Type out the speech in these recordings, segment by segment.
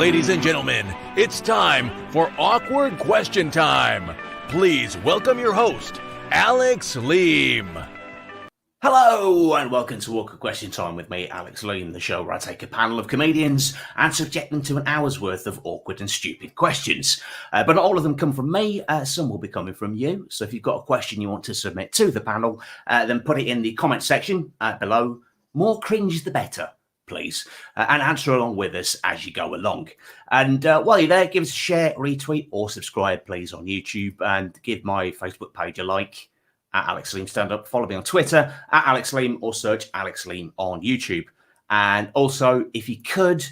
Ladies and gentlemen, it's time for Awkward Question Time. Please welcome your host, Alex Leam. Hello and welcome to Awkward Question Time with me, Alex Leam, the show where I take a panel of comedians and subject them to an hour's worth of awkward and stupid questions. But not all of them come from me, some will be coming from you. So if you've got a question you want to submit to the panel, then put it in the comment section below. More cringe the better, please, and answer along with us as you go along. And while you're there, give us a share, retweet or subscribe, please, on YouTube, and give my Facebook page a like. At Alex Leam Stand Up. Follow me on Twitter at Alex Leam or search Alex Leam on YouTube. And also, if you could,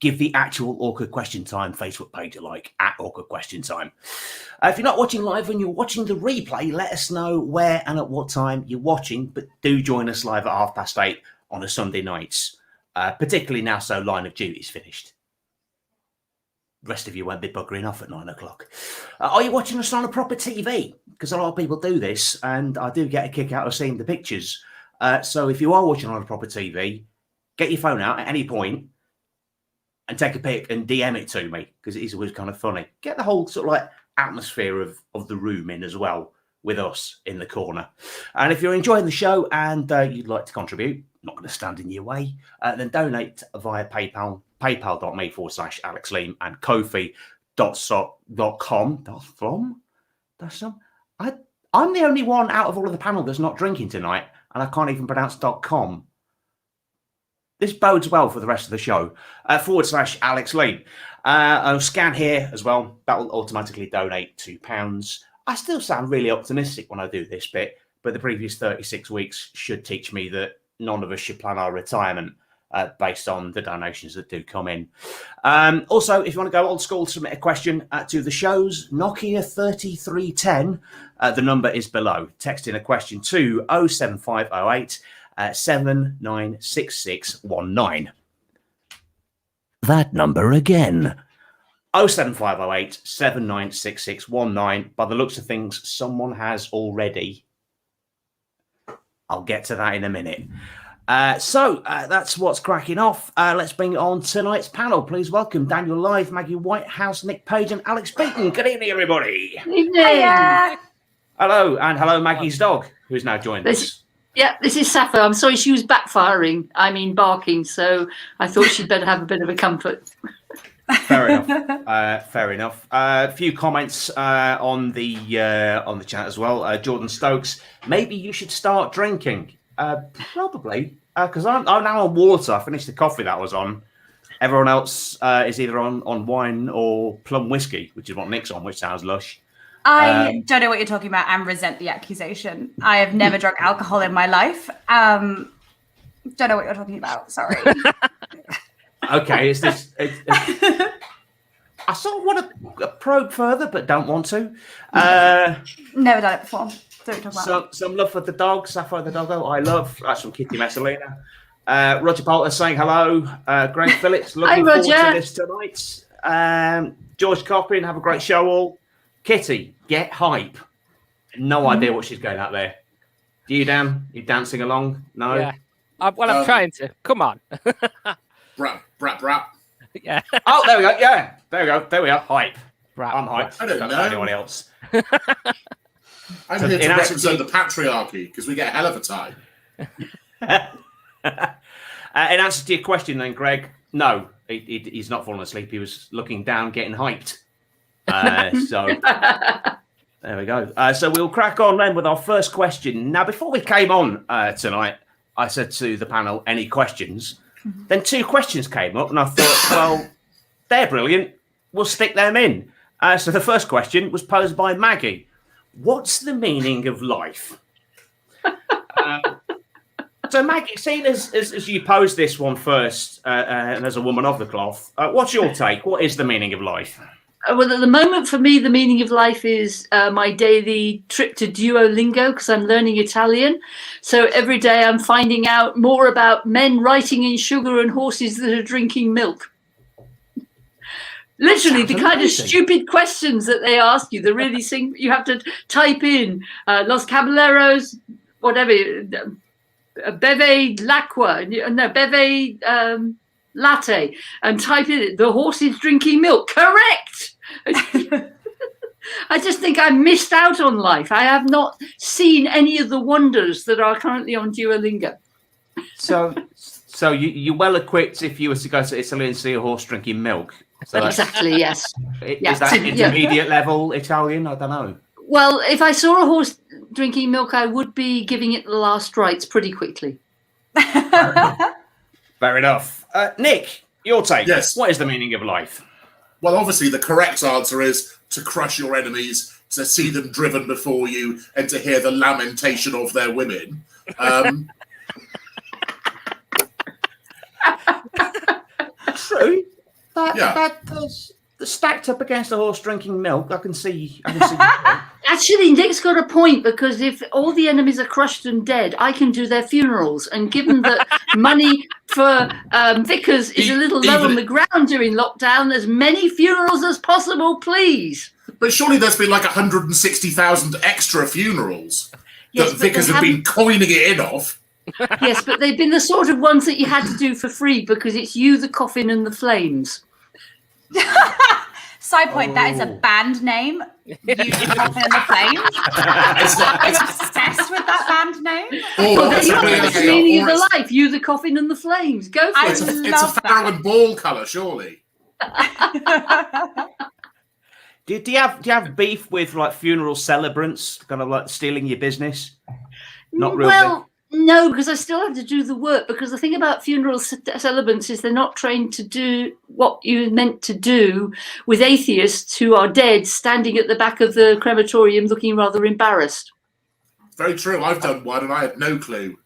give the actual Awkward Question Time Facebook page a like at Awkward Question Time. If you're not watching live and you're watching the replay, let us know where and at what time you're watching. But do join us live at 8:30 on a Sunday nights, particularly now so Line of Duty is finished. The rest of you won't be buggering off at 9 o'clock. Are you watching us on a proper TV? Because a lot of people do this, and I do get a kick out of seeing the pictures. So if you are watching on a proper TV, get your phone out at any point and take a pic and DM it to me, because it is always kind of funny. Get the whole sort of like atmosphere of the room in as well with us in the corner. And if you're enjoying the show and you'd like to contribute, not going to stand in your way, then donate via PayPal. PayPal.me/Alex Leam and Ko-fi.com. I'm the only one out of all of the panel that's not drinking tonight, and I can't even pronounce .com. This bodes well for the rest of the show. /Alex Leam. I'll scan here as well. That will automatically donate £2. I still sound really optimistic when I do this bit, but the previous 36 weeks should teach me that none of us should plan our retirement based on the donations that do come in. Also, if you want to go old school, submit a question to the shows. Nokia 3310, the number is below. Text in a question to 07508 796619. That number again. 07508 796619. By the looks of things, someone has already. I'll get to that in a minute. So that's what's cracking off. Let's bring on tonight's panel. Please welcome Daniel Lyth, Maggy, Whitehouse, Nick Page, and Alex Beighton. Good evening, everybody. Good evening. Hiya. Hello, and hello, Maggy's dog, who's now joined us. Yeah, this is Sappho. I'm sorry she was barking, so I thought she'd better have a bit of a comfort. Fair enough. Fair enough. A few comments on the chat as well. Jordan Stokes, maybe you should start drinking. Probably, because I'm now on water. I finished the coffee that was on. Everyone else is either on wine or plum whiskey, which is what Nick's on, which sounds lush. I don't know what you're talking about and resent the accusation. I have never drunk alcohol in my life. Don't know what you're talking about. Sorry. Okay, it's this. I sort of want to probe further, but don't want to. Never done it before. Some love for the dog, Sapphire the doggo. I love. That's from Kitty Messalina. Roger Poulter saying hello. Greg Phillips, looking forward to this tonight. George Coppin, have a great show all. Kitty, get hype. No idea what she's going out there. Do you, Dan? You dancing along? No? Yeah. I'm trying to. Come on. Brap. Yeah. Oh, there we go. Yeah. There we go. There we are. Hype. Brap. I'm hyped. I don't know anyone else. I'm here to represent the patriarchy because we get a hell of a time. In answer to your question then, Greg, no, he's not falling asleep. He was looking down, getting hyped. So there we go. So we'll crack on then with our first question. Now, before we came on tonight, I said to the panel, any questions? Then two questions came up, and I thought, well, they're brilliant. We'll stick them in. So the first question was posed by Maggy. What's the meaning of life? So, Maggy, seeing as you posed this one first, and as a woman of the cloth, what's your take? What is the meaning of life? Well, at the moment, for me, the meaning of life is my daily trip to Duolingo because I'm learning Italian. So every day I'm finding out more about men writing in sugar and horses that are drinking milk. Literally, the kind of stupid questions that they ask you, the really thing you have to type in Los Caballeros, whatever, Beve Lacqua, no, Beve latte and type in the horse is drinking milk. Correct. I just think I missed out on life. I have not seen any of the wonders that are currently on Duolingo. So you're well equipped if you were to go to Italy and see a horse drinking milk. So Exactly, yes. Is that intermediate level Italian? I don't know. Well, if I saw a horse drinking milk, I would be giving it the last rites pretty quickly. Fair enough. Nick, your take. Yes. What is the meaning of life? Well, obviously, the correct answer is to crush your enemies, to see them driven before you, and to hear the lamentation of their women. True. That does stacked up against a horse drinking milk. I can see. Actually, Nick's got a point, because if all the enemies are crushed and dead, I can do their funerals. And given that money for vicars is a little low on the ground during lockdown, as many funerals as possible, please. But surely there's been like 160,000 extra funerals that vicars have been coining it in of. Yes, but they've been the sort of ones that you had to do for free, because it's you, the coffin, and the flames. Side point, that is a band name. You, the Coffin and the Flames. I'm obsessed with that band name. Well, that's the meaning of the life. You, the coffin, and the flames. Go for it. It's a Pharaoh and Ball colour, surely. Do you have beef with like funeral celebrants, kind of like stealing your business? Not really. Well, no, because I still have to do the work. Because the thing about funeral celebrants is they're not trained to do what you're meant to do with atheists who are dead, standing at the back of the crematorium looking rather embarrassed. Very true. I've done one and I had no clue.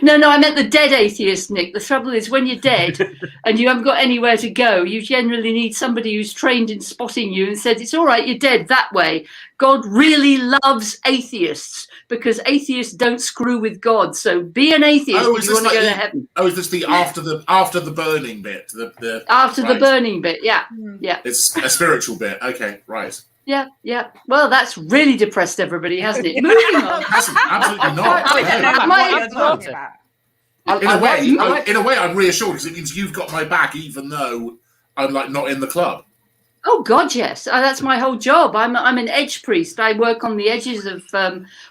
No, I meant the dead atheist, Nick. The trouble is when you're dead and you haven't got anywhere to go, you generally need somebody who's trained in spotting you and said, it's all right, you're dead that way. God really loves atheists because atheists don't screw with God. So be an atheist if you want to go to heaven. Oh, is this the after the burning bit? After the burning bit, yeah. It's a spiritual bit. Okay, right. Yeah. Well, that's really depressed everybody, hasn't it? Moving on. Absolutely not. I don't know what you're talking about. In a way, I'm reassured because it means you've got my back, even though I'm like not in the club. Oh God, yes. That's my whole job. I'm an edge priest. I work on the edges of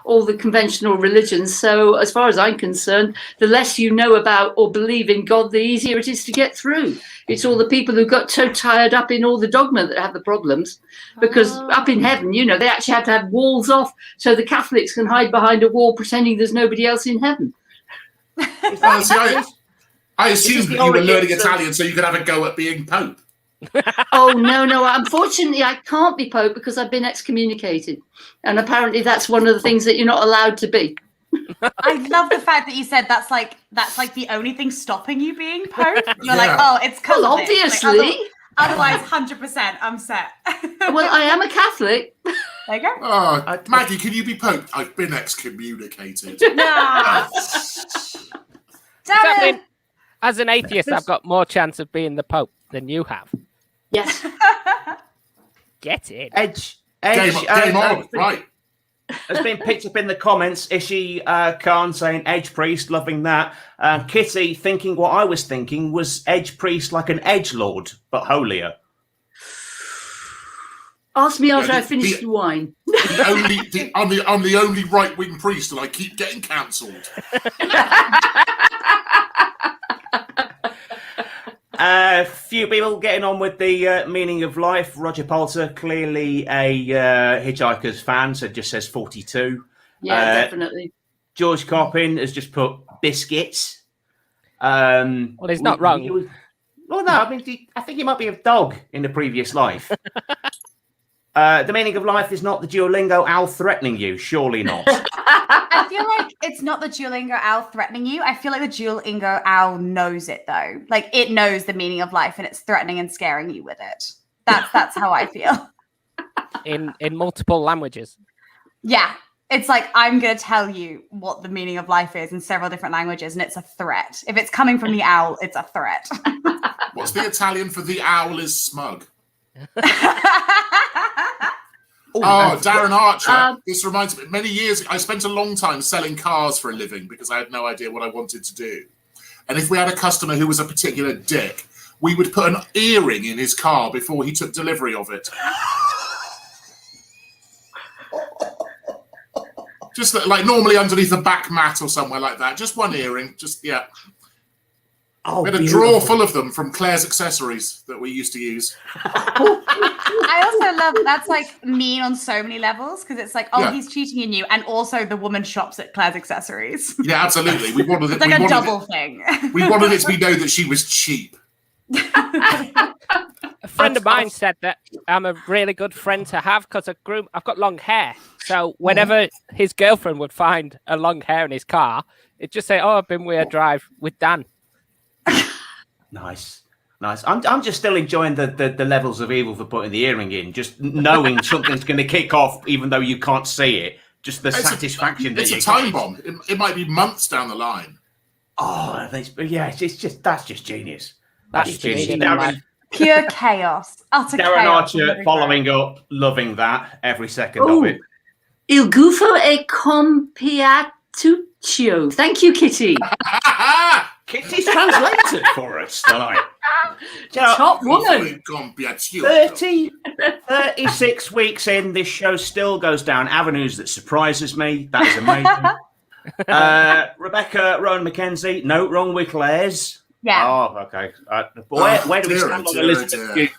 all the conventional religions. So as far as I'm concerned, the less you know about or believe in God, the easier it is to get through. It's all the people who got so tied up in all the dogma that have the problems. Because up in heaven, they actually have to have walls off so the Catholics can hide behind a wall pretending there's nobody else in heaven. I assumed that you were learning Italian so you could have a go at being Pope. Oh, no. Unfortunately, I can't be Pope because I've been excommunicated. And apparently that's one of the things that you're not allowed to be. I love the fact that you said that's like the only thing stopping you being Pope. You're like, oh, it's because well, obviously. Like, otherwise, 100%, I'm set. Well, I am a Catholic. There you go. Oh, Maggie, can you be Pope? I've been excommunicated. No. Damn it. As an atheist, I've got more chance of being the Pope than you have. Yes. Get it. Edge. Game on, right. Has been picked up in the comments. Ishi Khan saying Edge Priest, loving that. Kitty thinking what I was thinking was Edge Priest like an edgelord, but holier. Ask me after I finish the wine. I'm the only right-wing priest, and I keep getting cancelled. Few people getting on with the meaning of life. Roger Poulter, clearly a Hitchhiker's fan, so just says 42. Yeah, definitely. George Coppin has just put biscuits. Well, he's not wrong. Well, no, I mean, I think he might be a dog in the previous life. The meaning of life is not the Duolingo owl threatening you. Surely not. I feel like it's not the Duolingo owl threatening you. I feel like the Duolingo owl knows it, though. Like, it knows the meaning of life and it's threatening and scaring you with it. That's how I feel. In multiple languages. Yeah. It's like, I'm going to tell you what the meaning of life is in several different languages, and it's a threat. If it's coming from the owl, it's a threat. What's the Italian for the owl is smug? Darren Archer. This reminds me, many years I spent a long time selling cars for a living because I had no idea what I wanted to do. and if we had a customer who was a particular dick, we would put an earring in his car before he took delivery of it. Just like normally underneath a back mat or somewhere like that. Just one earring. Just, yeah. Oh, we had a drawer full of them from Claire's Accessories that we used to use. I also love that's like mean on so many levels because it's like, he's cheating on you, and also the woman shops at Claire's Accessories. Yeah, absolutely. We wanted it. It's like a double thing. We wanted it to be known that she was cheap. A friend of mine said that I'm a really good friend to have because I've got long hair. So whenever his girlfriend would find a long hair in his car, it'd just say, "Oh, I've been with a drive with Dan." Nice. I'm just still enjoying the levels of evil for putting the earring in, just knowing something's going to kick off, even though you can't see it. Just the satisfaction that it's you a time get. bomb. It might be months down the line. Oh, that's just genius. That's genius. Pure chaos. Utter Darren chaos. Archer following up, loving that every second of it. Il gufo e compiatuccio. Thank you, Kitty. Kitty's translated for us tonight. Top woman. 36 weeks in, this show still goes down avenues that surprises me. That is amazing. Rebecca Rowan McKenzie, no, wrong with Claire's. Yeah. Oh, okay. Where do we stand on Elizabeth Duke?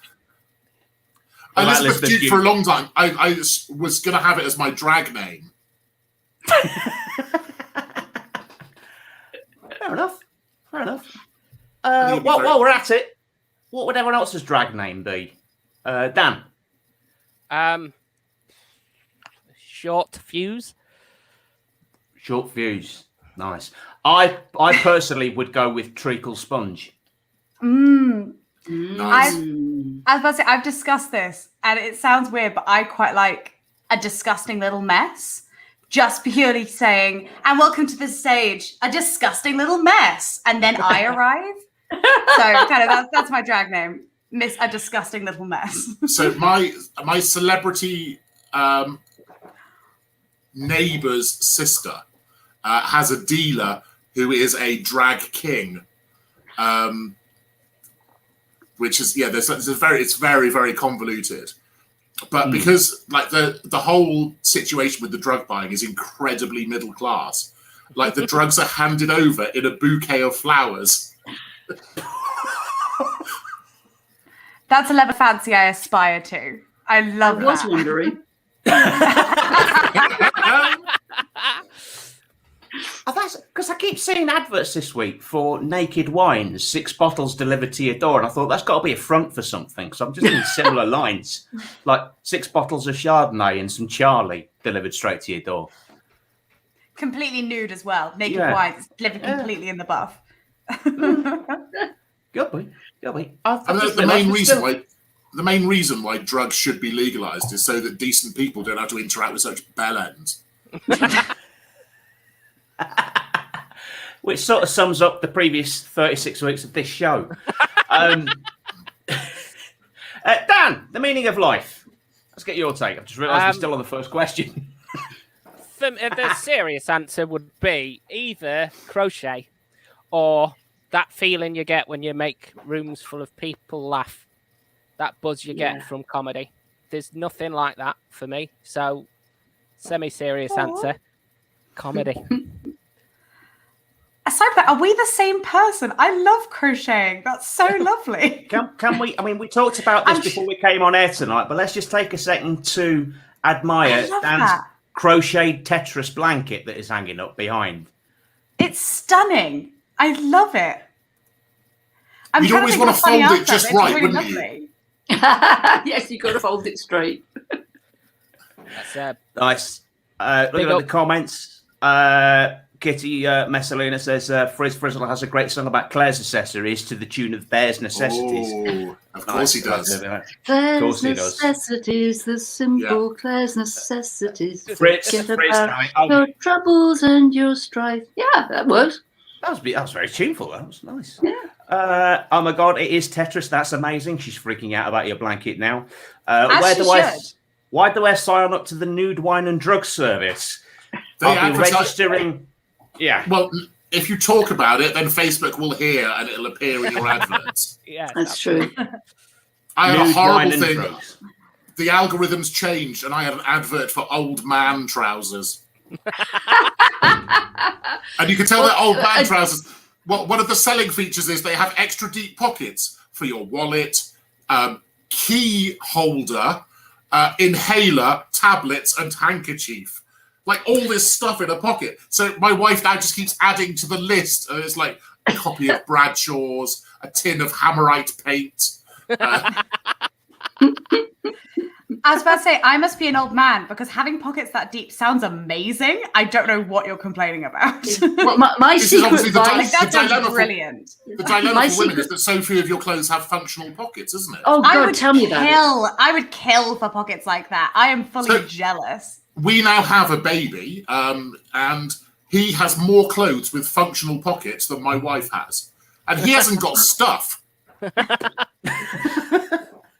Elizabeth Duke for a long time. I was going to have it as my drag name. Fair enough. While we're at it, what would everyone else's drag name be? Dan? Short fuse. Short fuse. Nice. I personally would go with treacle sponge. Nice. I was about to say, I've discussed this, and it sounds weird, but I quite like a disgusting little mess. Just purely saying, and welcome to the stage, a disgusting little mess. And then I arrive. So kind of that's my drag name. Miss a disgusting little mess. So my celebrity neighbour's sister has a dealer who is a drag king. Which is it's very, very convoluted. But because like the whole situation with the drug buying is incredibly middle class, like the drugs are handed over in a bouquet of flowers. That's a level of fancy I aspire to. I love that. I was wondering. That's because I keep seeing adverts this week for naked wines, 6 bottles delivered to your door, and I thought that's got to be a front for something. So I'm just in similar lines, like 6 bottles of Chardonnay and some Charlie delivered straight to your door. Completely nude as well. Naked wines delivered completely in the buff. Good boy. The main reason why drugs should be legalized is so that decent people don't have to interact with such bellends. Which sort of sums up the previous 36 weeks of this show. Dan, the meaning of life. Let's get your take. I've just realised we're still on the first question. The serious answer would be either crochet or that feeling you get when you make rooms full of people laugh. That buzz you get from comedy. There's nothing like that for me. So, semi-serious answer, comedy. Aside from that, are we the same person? I love crocheting. That's so lovely. Can we? I mean, we talked about this before we came on air tonight, but let's just take a second to admire Dan's crocheted Tetris blanket that is hanging up behind. It's stunning. I love it. You'd always want to fold it just right, wouldn't you? Yes, you've got to fold it straight. That's nice. Look at the comments. Kitty Messalina says Frizz Frizzle has a great song about Claire's accessories to the tune of Bear's Necessities. Oh, of course he does. Claire's necessities, the simple Claire's necessities. Fritz, your troubles and your strife. Yeah, that works. That was very tuneful. That was nice. Yeah. Oh my God, it is Tetris. That's amazing. She's freaking out about your blanket now. Why do I sign up to the nude wine and drug service? I'll be registering. Yeah. Well, if you talk about it, then Facebook will hear and it'll appear in your adverts. Yeah, That's true. I had a Nude, horrible wine and thing. drugs. The algorithms changed, and I had an advert for old man trousers. And you can tell they're old man trousers. Well, one of the selling features is they have extra deep pockets for your wallet, key holder, inhaler, tablets, and handkerchief. Like all this stuff in a pocket. So my wife now just keeps adding to the list. And it's like a copy of Bradshaw's, a tin of Hammerite paint. I was about to say, I must be an old man because having pockets that deep sounds amazing. I don't know what you're complaining about. Well, my This is secret obviously the vice. That sounds dilemma brilliant. The dilemma My for women secret- is that so few of your clothes have functional pockets, isn't it? Oh I God, would tell me about it. I would kill for pockets like that. I am fully So- jealous. We now have a baby, and he has more clothes with functional pockets than my wife has. And he hasn't got stuff.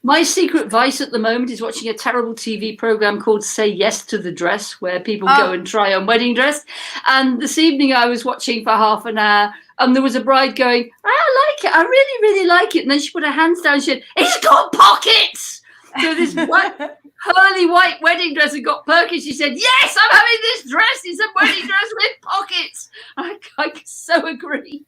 My secret vice at the moment is watching a terrible TV program called Say Yes to the Dress, where people go and try on wedding dress. And this evening I was watching for half an hour, and there was a bride going, I like it, I really, really like it. And then she put her hands down and she said, it's got pockets! So this pearly white wedding dress had got pockets. She said, yes, I'm having this dress. It's a wedding dress with pockets. I so agree.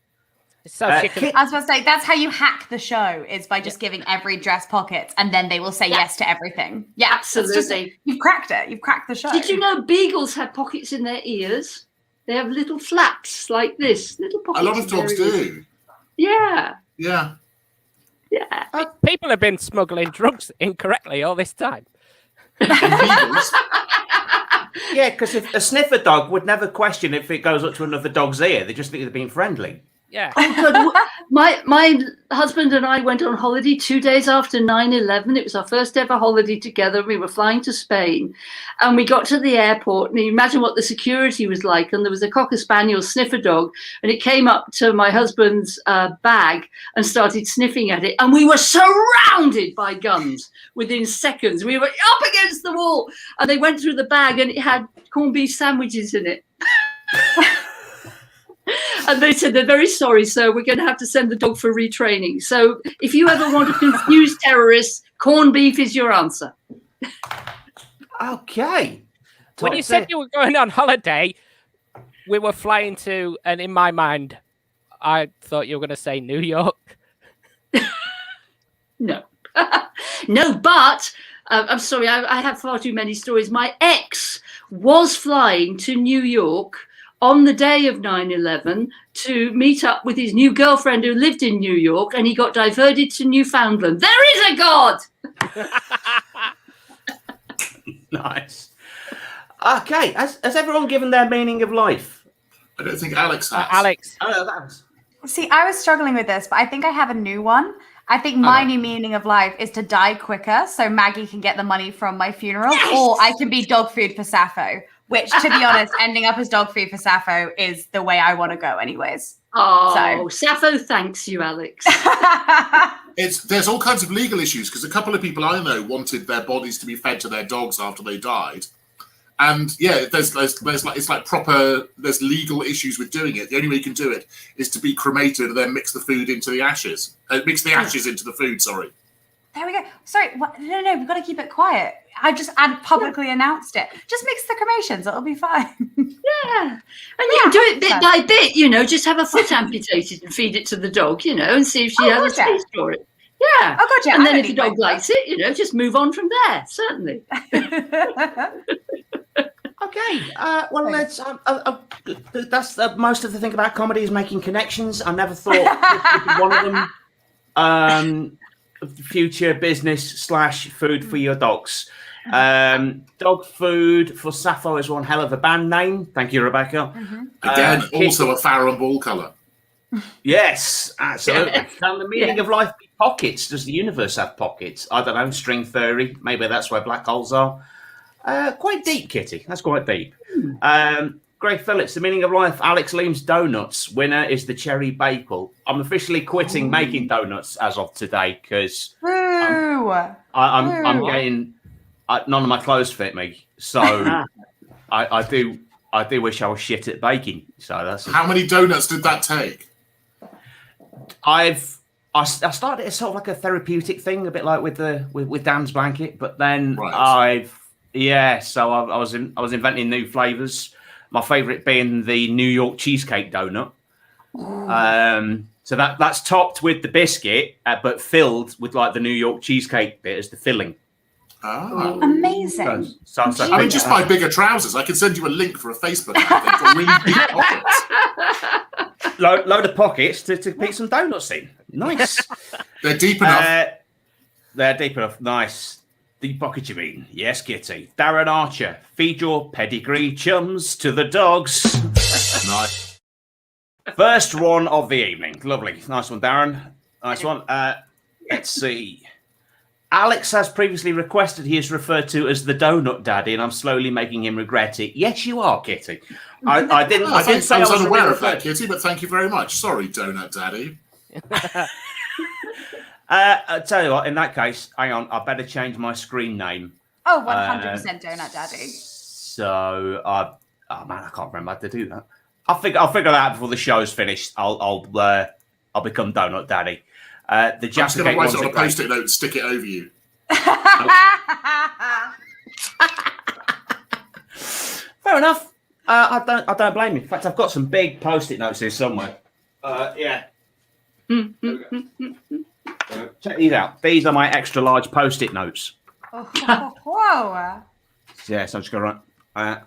So she can, I was about to say, that's how you hack the show, is by just giving every dress pockets, and then they will say yes to everything. Yeah, Absolutely. You've cracked it. You've cracked the show. Did you know beagles have pockets in their ears? They have little flaps like this. Little pockets. A lot of in their dogs ears. do. Yeah. Yeah. Yeah. people have been smuggling drugs incorrectly all this time. And beagles, Yeah, because if a sniffer dog would never question if it goes up to another dog's ear. They just think they're being friendly. Yeah. Oh God. My husband and I went on holiday 2 days after 9/11. It was our first ever holiday together. We were flying to Spain, and we got to the airport, and you imagine what the security was like. And there was a Cocker Spaniel sniffer dog, and it came up to my husband's bag and started sniffing at it, and we were surrounded by guns within seconds. We were up against the wall, and they went through the bag, and it had corned beef sandwiches in it. And they said, they're very sorry, sir, we're going to have to send the dog for retraining. So if you ever want to confuse terrorists, corned beef is your answer. Okay. When you said you were going on holiday, we were flying to, and in my mind, I thought you were going to say New York. No. No, but I'm sorry, I have far too many stories. My ex was flying to New York on the day of 9/11 to meet up with his new girlfriend who lived in New York, and he got diverted to Newfoundland. There is a God! Nice. Okay, has everyone given their meaning of life? I don't think Alex has. Alex. Oh, no, that's... See, I was struggling with this, but I think I have a new one. I think my new meaning of life is to die quicker so Maggie can get the money from my funeral, or I can be dog food for Sappho, which, to be honest, ending up as dog food for Sappho is the way I want to go anyways. Oh, Sappho thanks you, Alex. There's all kinds of legal issues because a couple of people I know wanted their bodies to be fed to their dogs after they died. And yeah, there's legal issues with doing it. The only way you can do it is to be cremated and then mix the food into the ashes. Mix the ashes into the food, sorry. There we go. Sorry, what? No, we've got to keep it quiet. I publicly announced it. Just mix the cremations, it'll be fine. Yeah. And you can do it bit by bit, just have a foot amputated and feed it to the dog, and see if she has a taste for it. Yeah. Oh, God, yeah. And then if the dog likes it, just move on from there, certainly. Okay, well, let's. That's most of the thing about comedy is making connections. I never thought it would be one of them. Future business / food for your dogs. Dog food for Sappho is one hell of a band name. Thank you, Rebecca. Again, also a Farron ball colour. Yes, absolutely. Can the meaning of life be pockets? Does the universe have pockets? I don't know. String theory. Maybe that's where black holes are. Quite deep, Kitty. That's quite deep. Greg Phillips, the meaning of life. Alex Leam's donuts. Winner is the cherry bagel. I'm officially quitting making donuts as of today because I'm getting none of my clothes fit me. So I I do wish I was shit at baking. So that's How many donuts did that take? I started it as sort of like a therapeutic thing, a bit like with Dan's blanket, but then Right. so I was inventing new flavors. My favorite being the New York cheesecake donut. So that's topped with the biscuit, but filled with like the New York cheesecake bit as the filling. Ah. Amazing. So I mean, just buy bigger trousers. I can send you a link for a Facebook ad. They've got really big pockets. load of pockets to pick some donuts in. Nice. They're deep enough. They're deep enough. Nice. Deep pocket, you mean? Yes, Kitty. Darren Archer, feed your pedigree chums to the dogs. Nice. First one of the evening. Lovely. Nice one, Darren. Nice one. Let's see. Alex has previously requested he is referred to as the Donut Daddy, and I'm slowly making him regret it. Yes, you are, Kitty. I didn't say I was I was unaware really of that, Kitty, but thank you very much. Sorry, Donut Daddy. I'll tell you what, in that case, hang on, I better change my screen name. Oh, 100% Donut Daddy. So, oh man, I can't remember how to do that. I'll figure that out before the show's finished. I'll become Donut Daddy. The I'm just going to write it on a great. post-it note and stick it over you. Fair enough. I don't blame you. In fact, I've got some big post-it notes here somewhere. Yeah. Check these out. These are my extra large post-it notes. Whoa. Yeah, so I'm just going to write.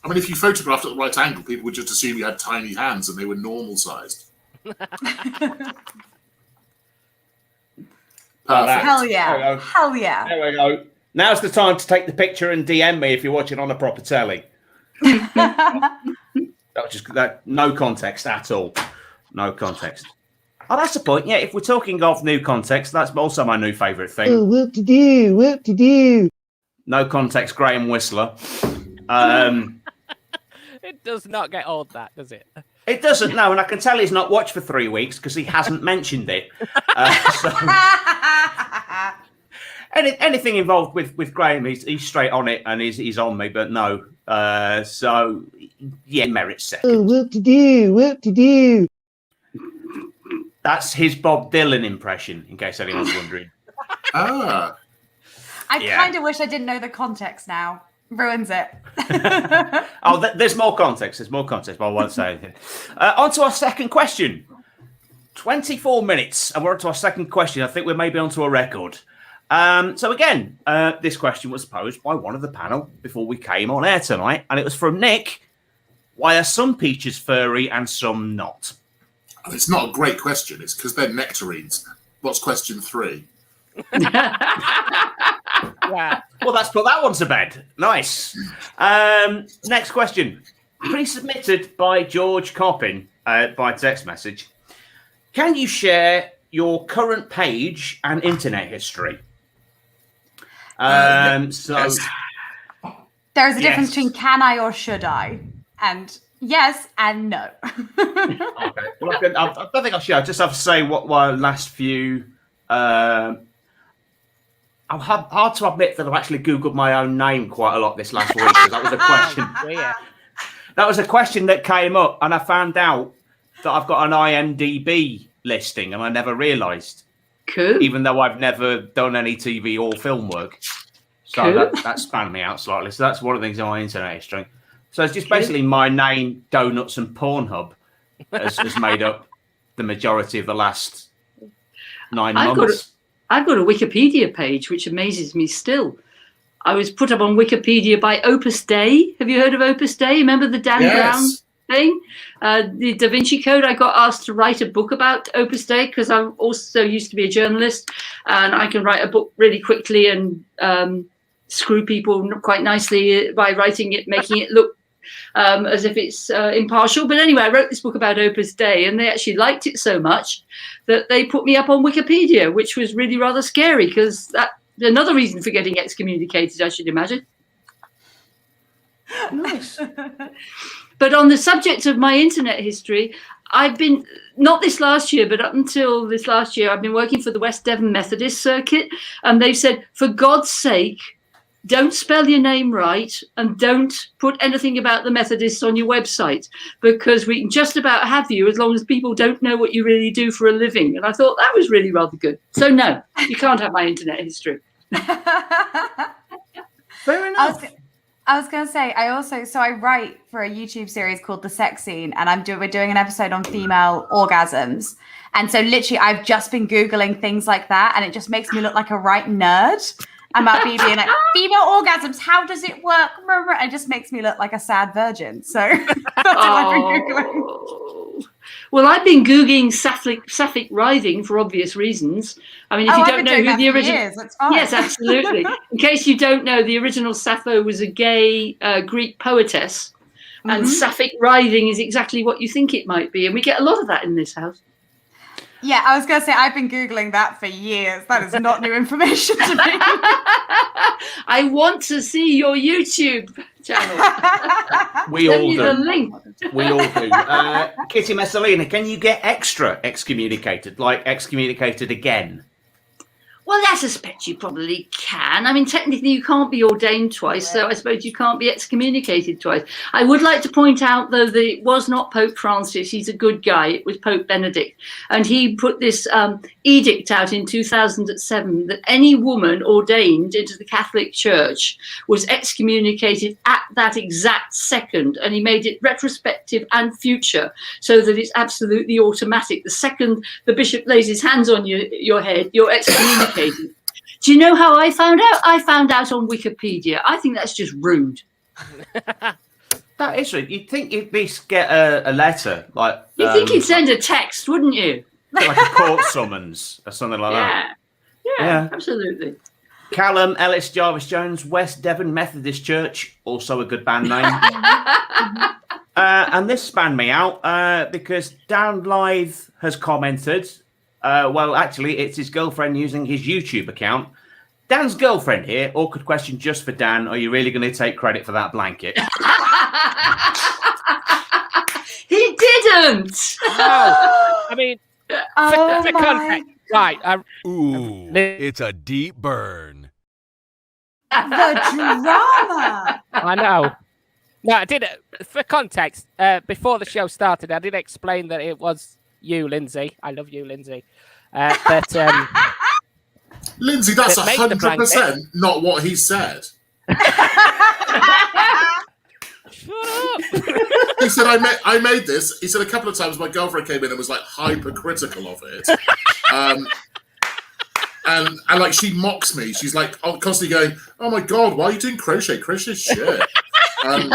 I mean, if you photographed at the right angle, people would just assume you had tiny hands and they were normal-sized. Hell yeah. Hell yeah. There we go. Now's the time to take the picture and DM me if you're watching on a proper telly. That was just no context at all. No context. Oh, that's the point. Yeah, if we're talking of new context, that's also my new favourite thing. Oh, whoop-de-doo. No context, Graham Whistler. It does not get old, that does it? It doesn't, no, and I can tell he's not watched for 3 weeks because he hasn't mentioned it. So, anything involved with Graham, he's straight on it and he's on me, but no. So, yeah, merits second. Oh, whoop-de-doo. That's his Bob Dylan impression, in case anyone's wondering. Ah. I kind of wish I didn't know the context now. Ruins it. Oh, there's more context. There's more context, but I won't say anything. On to our second question. 24 minutes, and we're on to our second question. I think we're maybe onto a record. So again, this question was posed by one of the panel before we came on air tonight, and it was from Nick. Why are some peaches furry and some not? It's not a great question. It's because they're nectarines. What's question 3? Wow. Well, let's put that one to bed. Nice. Next question. Pre-submitted by George Coppin by text message. Can you share your current page and internet history? Yes. There's a difference between can I or should I? And yes and no. Okay. Well, I don't think I should. I just have to say what my last few... I'm hard to admit that I've actually Googled my own name quite a lot this last week. That was a question. That was a question that came up, and I found out that I've got an IMDb listing, and I never realised. Cool. Even though I've never done any TV or film work. So Cool. that spanned me out slightly. So that's one of the things in my internet history. So it's just basically my name, Donuts, and Pornhub has made up the majority of the last 9 months. I've got a Wikipedia page, which amazes me still. I was put up on Wikipedia by Opus Dei. Have you heard of Opus Dei? Remember the Dan Brown thing? The Da Vinci Code. I got asked to write a book about Opus Dei because I also used to be a journalist, and I can write a book really quickly and screw people quite nicely by writing it, making it look as if it's impartial. But anyway, I wrote this book about Opus Dei, and they actually liked it so much that they put me up on Wikipedia, which was really rather scary because that's another reason for getting excommunicated, I should imagine. Nice. But on the subject of my internet history, I've been, not this last year, but up until this last year, I've been working for the West Devon Methodist Circuit, and they've said, for God's sake, don't spell your name right, and don't put anything about the Methodists on your website, because we can just about have you as long as people don't know what you really do for a living. And I thought that was really rather good. So no, you can't have my internet history. Fair enough. I was going to say, I write for a YouTube series called The Sex Scene, and we're doing an episode on female orgasms. And so literally I've just been Googling things like that, and it just makes me look like a right nerd about me being like, female orgasms, how does it work? It just makes me look like a sad virgin. So that's what I've been Googling. Well, I've been Googling sapphic writhing for obvious reasons. I mean, if you don't know who the original... Yes, absolutely. In case you don't know, the original Sappho was a gay Greek poetess, and sapphic writhing is exactly what you think it might be. And we get a lot of that in this house. Yeah, I was going to say, I've been Googling that for years. That is not new information to me. I want to see your YouTube channel. We all do. The link. We all do. Kitty Messalina, can you get extra excommunicated? Like excommunicated again? Well, I suspect you probably can. I mean, technically you can't be ordained twice, so I suppose you can't be excommunicated twice. I would like to point out, though, that it was not Pope Francis. He's a good guy. It was Pope Benedict. And he put this edict out in 2007 that any woman ordained into the Catholic Church was excommunicated at that exact second. And he made it retrospective and future, so that it's absolutely automatic. The second the bishop lays his hands on your head, you're excommunicated. Do you know how I found out? I found out on Wikipedia. I think that's just rude. That is rude. You'd think you'd at least get a letter. Like you think you'd send a text, wouldn't you? Like a court summons or something like that. Yeah, absolutely. Callum Ellis Jarvis Jones, West Devon Methodist Church, also a good band name. And this spanned me out because Dan Lyth has commented. Well, actually, it's his girlfriend using his YouTube account. Dan's girlfriend here. Awkward question just for Dan. Are you really going to take credit for that blanket? He didn't. No. I mean, for context, right. Ooh, it's a deep burn. The drama. I know. No, I did. For context, before the show started, I did explain that it was you, Lindsay. I love you, Lindsay. But Lindsay, that's that made the 100% not what he said. Shut up. He said, I made this. He said a couple of times my girlfriend came in and was like hypercritical of it. And like she mocks me. She's like constantly going, "Oh my God, why are you doing crochet? Crochet's shit." And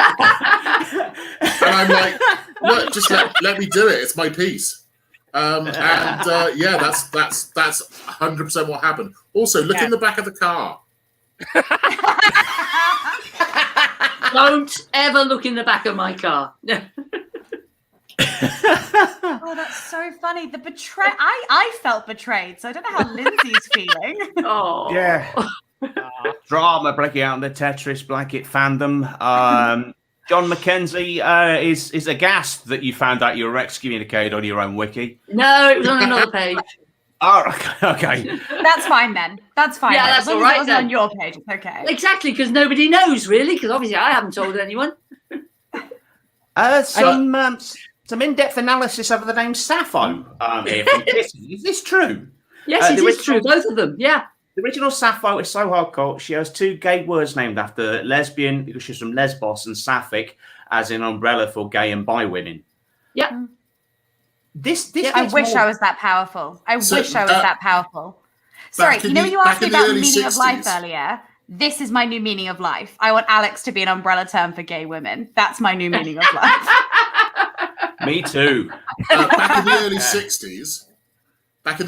I'm like, "Look, just let me do it. It's my piece." Yeah, that's 100% what happened. Also, look in the back of the car. Don't ever look in the back of my car. Oh, that's so funny. The betray. I felt betrayed, so I don't know how Lindsay's feeling. Oh, yeah. Drama breaking out in the Tetris blanket fandom. John McKenzie is aghast that you found out you were excommunicated on your own wiki. No, it was on another page. Oh, okay. That's fine then. That's fine. Yeah, then. that's as long all as right it wasn't then. on your page, it's okay. Exactly, because nobody knows really, because obviously I haven't told anyone. Some in-depth analysis of the name Sappho here from Kitty. Is this true? Yes, it is true. Both of them, yeah. The original Sappho is so hardcore. She has two gay words named after lesbian, because she's from Lesbos, and sapphic, as in umbrella for gay and bi women. Yeah. This I wish I was that powerful. Sorry, you know when you asked me about the meaning of life earlier? This is my new meaning of life. I want Alex to be an umbrella term for gay women. That's my new meaning of life. Me too. Back in the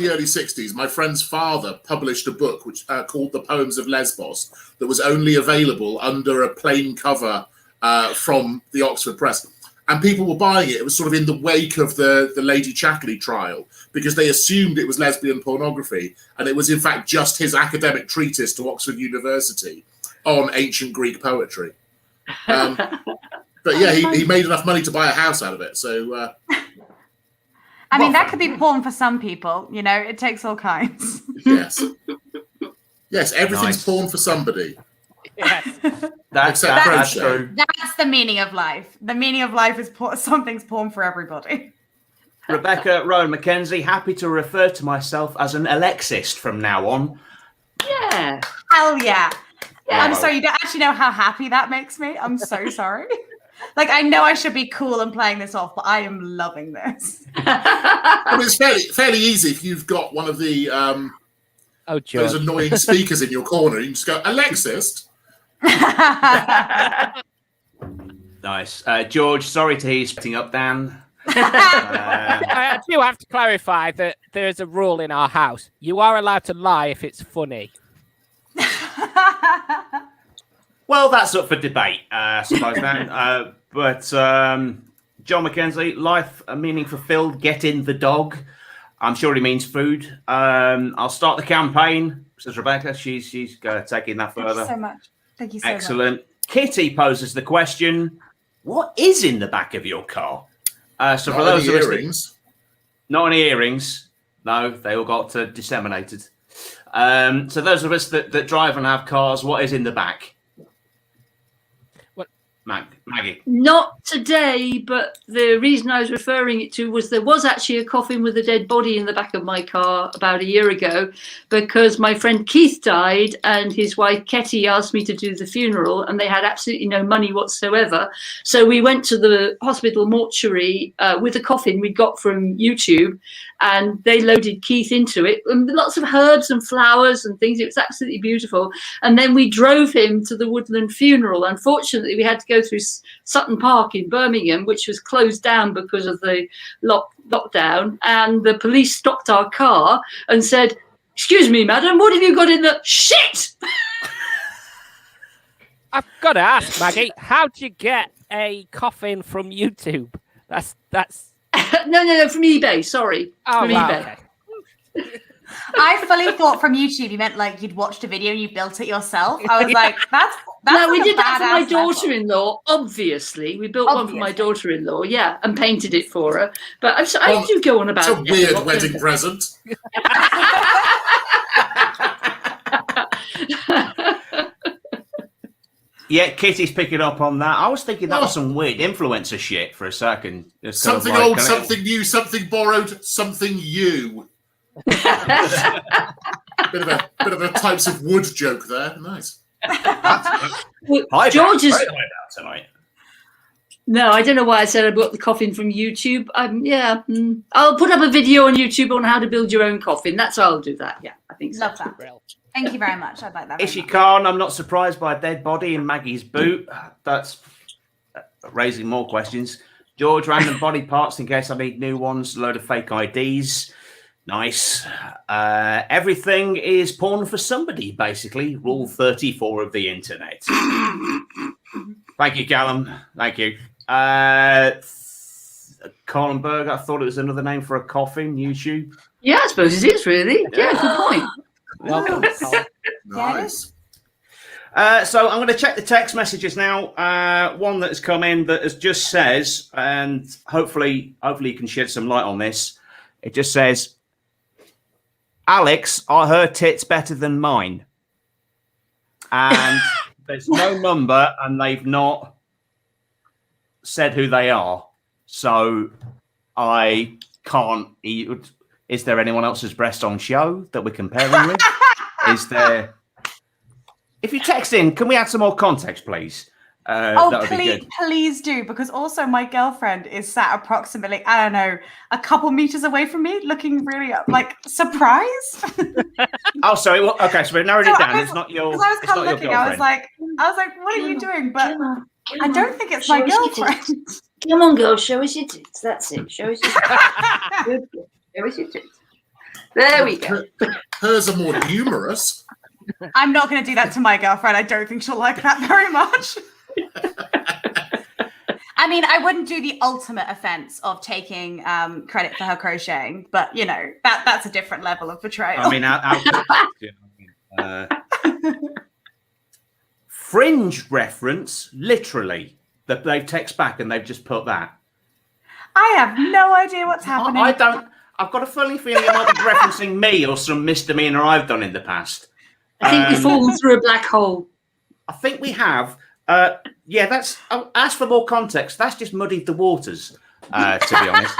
early 60s, my friend's father published a book which called The Poems of Lesbos that was only available under a plain cover from the Oxford Press. And people were buying it. It was sort of in the wake of the Lady Chackley trial because they assumed it was lesbian pornography. And it was, in fact, just his academic treatise to Oxford University on ancient Greek poetry. But yeah, he made enough money to buy a house out of it. So, I mean, that could be porn for some people. You know, it takes all kinds. Yes, everything's porn for somebody. Yes. That's true. That's the meaning of life. The meaning of life is something's porn for everybody. Rebecca Rowan Mackenzie, happy to refer to myself as an Alexist from now on. Yeah. Hell yeah. Yeah. I'm sorry, you don't actually know how happy that makes me. I'm so sorry. Like, I know I should be cool and playing this off, but I am loving this. I mean, it's fairly easy if you've got one of the those annoying speakers in your corner. You can just go, Alexist. Nice. George, sorry to hear you splitting up, Dan. I do have to clarify that there is a rule in our house. You are allowed to lie if it's funny. Well, that's up for debate, I suppose, Dan. But John McKenzie, life a meaning fulfilled, get in the dog. I'm sure he means food. I'll start the campaign, says Rebecca. She's taking that further. Thank you so much. Thank you so much. Excellent. Kitty poses the question, what is in the back of your car? So for those of us earrings. Not any earrings. No, they all got disseminated. So those of us that drive and have cars, what is in the back? What? Maggie. Not today, but the reason I was referring it to was there was actually a coffin with a dead body in the back of my car about a year ago, because my friend Keith died and his wife Ketty asked me to do the funeral, and they had absolutely no money whatsoever. So we went to the hospital mortuary with a coffin we got from YouTube, and they loaded Keith into it, and lots of herbs and flowers and things. It was absolutely beautiful. And then we drove him to the Woodland funeral. Unfortunately, we had to go through Sutton Park in Birmingham, which was closed down because of the lockdown. And the police stopped our car and said, "Excuse me, madam, what have you got in the shit?" I've got to ask, Maggie, how'd you get a coffin from YouTube? That's No, from eBay. Sorry, from eBay. Okay. I fully thought from YouTube you meant like you'd watched a video and you built it yourself. I was like, that's No, like we a did that for my badass level. daughter-in-law. Obviously, we built one for my daughter-in-law. Yeah, and painted it for her. But I do go on about It's a weird wedding present. Yeah, Kitty's picking up on that. I was thinking that was some weird influencer shit for a second. Something old, something new, something borrowed, something you. bit of a types of wood joke there. Nice. George is. Tonight. No, I don't know why I said I bought the coffin from YouTube. I'll put up a video on YouTube on how to build your own coffin. I'll do that. Yeah, I think so. Love that. Thank you very much. I'd like that. If you can't, I'm not surprised by a dead body in Maggie's boot. That's raising more questions. George, random body parts in case I need new ones. A load of fake IDs. Nice. Everything is porn for somebody, basically. Rule 34 of the internet. Thank you, Callum. Thank you. Colin Berg, I thought it was another name for a coffin, YouTube. Yeah, I suppose it is, really. Yeah, good point. Welcome, Colin. Nice. So I'm going to check the text messages now. One that has come in that just says, and hopefully you can shed some light on this. It just says, Alex, are her tits better than mine? And there's no number, and they've not said who they are. So I can't. Is there anyone else's breast on show that we're comparing with? Is there? If you text in, can we add some more context, please? That would be good. Please do, because also my girlfriend is sat approximately, I don't know, a couple meters away from me, looking really like surprised. Oh, sorry. Well, okay, so we've narrowed it down. It's not your. I was It's kind not of your looking. I was girlfriend. like, what are you doing? But I don't think it's my girlfriend. Come on, girl, show us your tits. That's it. Show us your tits. Good. Show us your tits. There we go. Hers are more numerous. I'm not going to do that to my girlfriend. I don't think she'll like that very much. I mean, I wouldn't do the ultimate offense of taking credit for her crocheting, but you know, that's a different level of betrayal. I mean, fringe reference, literally. That they've text back and they've just put that. I have no idea what's happening. I don't. I've got a funny feeling it might be referencing me or some misdemeanor I've done in the past. I think you've fallen through a black hole. I think we have. Yeah, that's. As for more context, that's just muddied the waters. To be honest.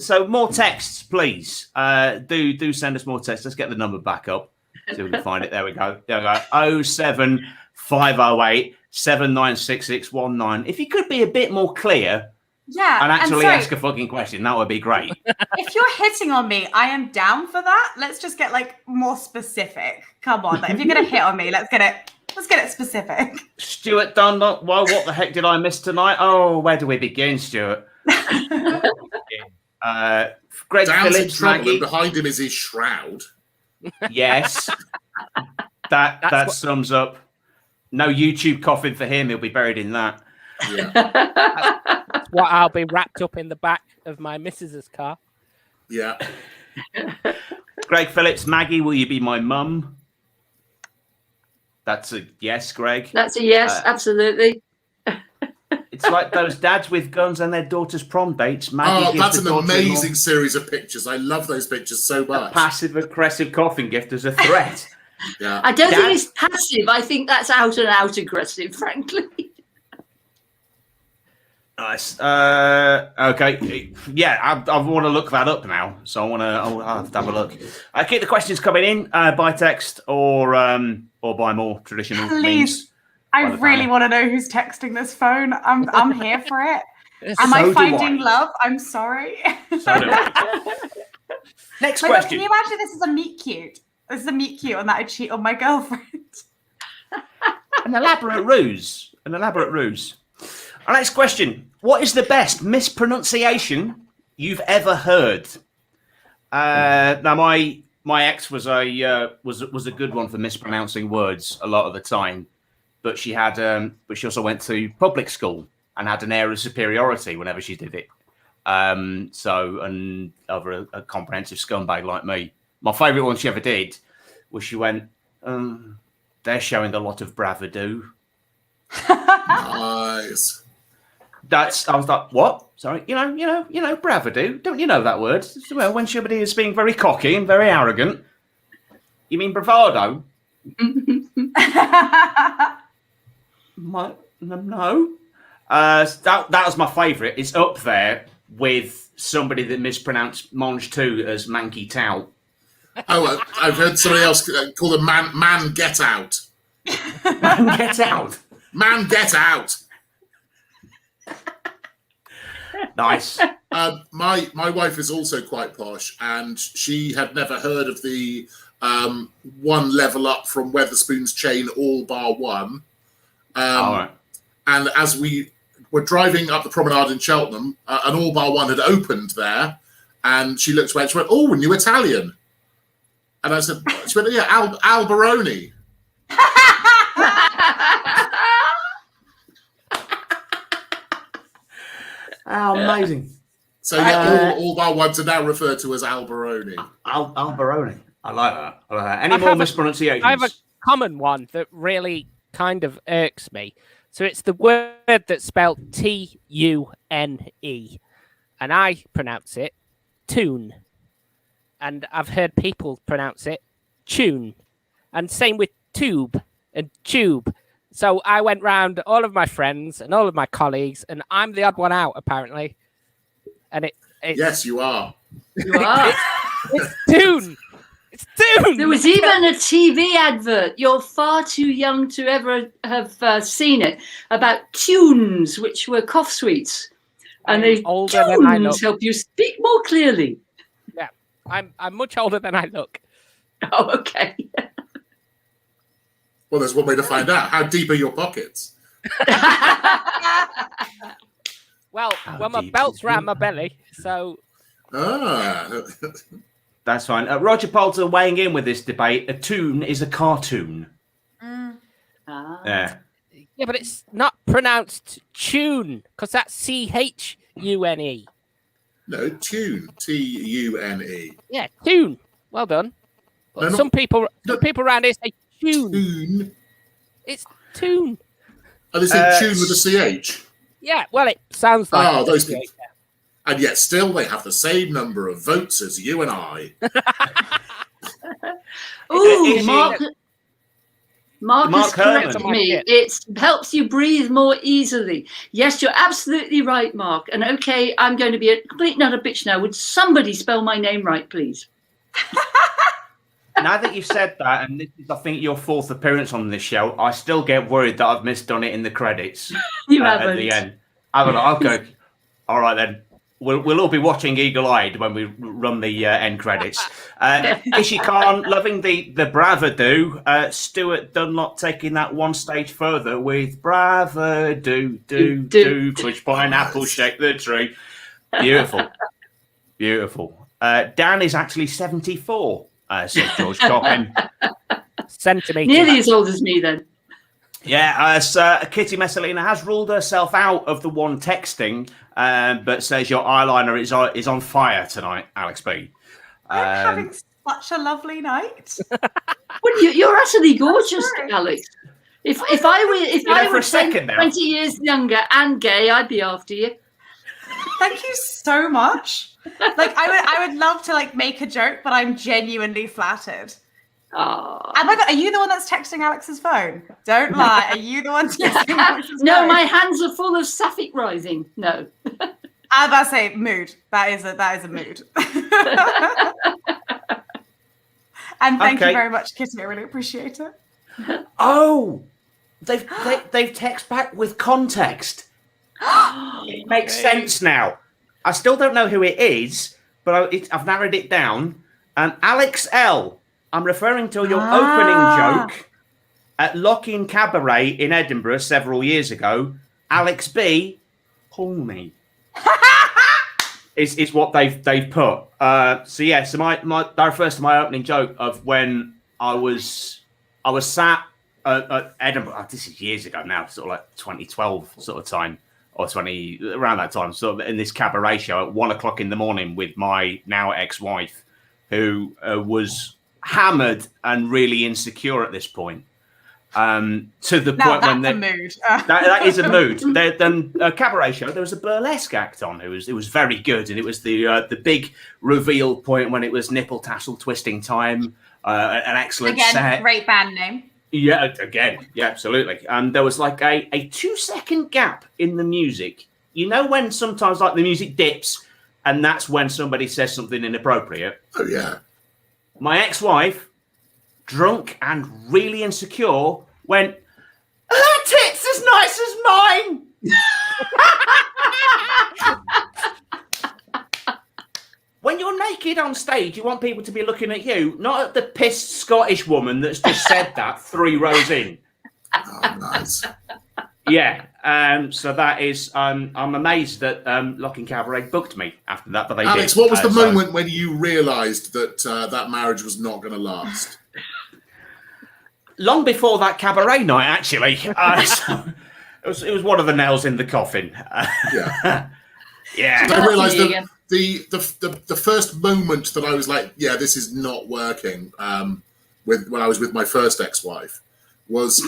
So more texts, please. Do send us more texts. Let's get the number back up. See if we can find it. There we go. 07508 796619. If you could be a bit more clear. Yeah, and actually sorry, ask a fucking question, that would be great. If you're hitting on me, I am down for that. Let's just get like more specific. Come on, like, if you're gonna hit on me, let's get it specific. Stuart Dunlop. Well, what the heck did I miss tonight? Oh, where do we begin, Stuart? Greg Dan's in Phillips, trouble, Maggy. and behind him is his shroud. Yes, that sums up. No YouTube coffin for him. He'll be buried in that. Yeah. That's what I'll be wrapped up in the back of my missus's car. Yeah. Greg Phillips, Maggy, will you be my mum? That's a yes, Greg. That's a yes, absolutely. It's like those dads with guns and their daughters' prom dates. Maggy gives that's the an daughter-in-law amazing series of pictures. I love those pictures so much. passive-aggressive coffin gift as a threat. Yeah. I don't think it's passive. I think that's out and out aggressive, frankly. Nice. Okay. Yeah, I want to look that up now. So I'll have to have a look. I keep the questions coming in by text or by more traditional Please. means. I really want to know who's texting this phone. I'm here for it. Am I So do finding I. love? I'm sorry. So do I. Next My God, question. can you imagine this is a meet cute? This is a meet cute and that I cheat on my girlfriend. An elaborate ruse. Our next question. What is the best mispronunciation you've ever heard? Now, my ex was a good one for mispronouncing words a lot of the time, but she also went to public school and had an air of superiority whenever she did it. And over a comprehensive scumbag like me, my favourite one she ever did was she went, "They're showing a lot of bravado." Nice. I was like, what? Sorry, you know, bravado. Don't you know that word? Well, when somebody is being very cocky and very arrogant. You mean bravado? No. That was my favourite. It's up there with somebody that mispronounced Monge 2 as Manky Tao. Oh, I've heard somebody else call them man get out. Man, get out. Man, get out. Nice. My wife is also quite posh, and she had never heard of the one level up from Weatherspoon's chain, all bar one. All right. And as we were driving up the promenade in Cheltenham, an all bar one had opened there, and she looked away and she went, "Oh, new Italian." And I said, she went, "Yeah, Alberoni." Oh, amazing. So yeah, all bar ones are now referred to as Alberoni. Alberoni. I like that. Any more mispronunciations? I have a common one that really kind of irks me. So it's the word that's spelled Tune, and I pronounce it tune. And I've heard people pronounce it tune. And same with tube and tube. So I went round all of my friends and all of my colleagues, and I'm the odd one out, apparently. And it's Yes, you are. You are. it's tune. It's tune. There was even a TV advert. You're far too young to ever have seen it, about tunes, which were cough sweets, and they older than I tunes look. help you speak more clearly. Yeah, I'm much older than I look. Oh, okay. Well, there's one way to find out. How deep are your pockets? Well, my belt's round my belly, so That's fine. Roger Poulter weighing in with this debate. A tune is a cartoon. Yeah. Yeah, but it's not pronounced tune because that's Chune. No, tune. Tune. Yeah, tune. Well done. But No, some people around here say tune. Tune. It's tune. Oh, they say tune with a CH. Yeah, well, it sounds like. Oh, it, those doesn't people. it? And yet still they have the same number of votes as you and I. Ooh, Is Mark. Mark has Herman. corrected me. It helps you breathe more easily. Yes, you're absolutely right, Mark. And okay, I'm going to be a complete nut of bitch now. Would somebody spell my name right, please? Now that you've said that, and this is, I think, your 4th appearance on this show, I still get worried that I've misdone it in the credits. You haven't. At the end. I'll go, all right then. We'll all be watching eagle-eyed when we run the end credits. Ishi Khan, loving the bravado. Stuart Dunlop taking that one stage further with bravado, do, push pineapple, shake the tree. Beautiful. Beautiful. Dan is actually 74, said George Coppin. Centimetre. Nearly as old as me then. Yeah, Kitty Messalina has ruled herself out of the one texting, but says your eyeliner is on fire tonight, Alex B. I'm having such a lovely night. Well, you're utterly gorgeous, Alex. If I were 20 years younger and gay, I'd be after you. Thank you so much. Like I would love to like make a joke, but I'm genuinely flattered. Oh. Oh my God, are you the one that's texting Alex's phone? Don't lie. Are you the one texting Alex's No, phone? my hands are full of sapphic rising. No. I was about to say mood. That is a mood. And thank you very much, Kitty. I really appreciate it. Oh, they've text back with context. It makes sense now. I still don't know who it is, but I've narrowed it down. Alex L. I'm referring to your opening joke at Lock-In Cabaret in Edinburgh several years ago. Alex B. Pull me. is what they've put. So my that refers to my opening joke of when I was sat at Edinburgh. This is years ago now, sort of like 2012 sort of time, or around that time, sort of in this cabaret show at 1 o'clock in the morning with my now ex-wife, who was hammered and really insecure at this point. To the point when that's a mood. that is a mood. Then a cabaret show. There was a burlesque act on. It was very good, and it was the big reveal point when it was nipple tassel twisting time. An excellent set. Great band name. Yeah, absolutely. And there was like a 2-second gap in the music. You know when sometimes like the music dips, and that's when somebody says something inappropriate. Oh yeah. My ex-wife, drunk and really insecure, went, "Her tits as nice as mine." When you're naked on stage, you want people to be looking at you, not at the pissed Scottish woman that's just said that 3 rows in. Oh, nice. Yeah. So that is, I'm amazed that Lock-In Cabaret booked me after that, but they Alex, did. what was the moment when you realised that that marriage was not going to last? Long before that cabaret night, actually. So it was one of the nails in the coffin. Yeah. Yeah. So I realised that the first moment that I was like, yeah, this is not working, when I was with my first ex-wife, was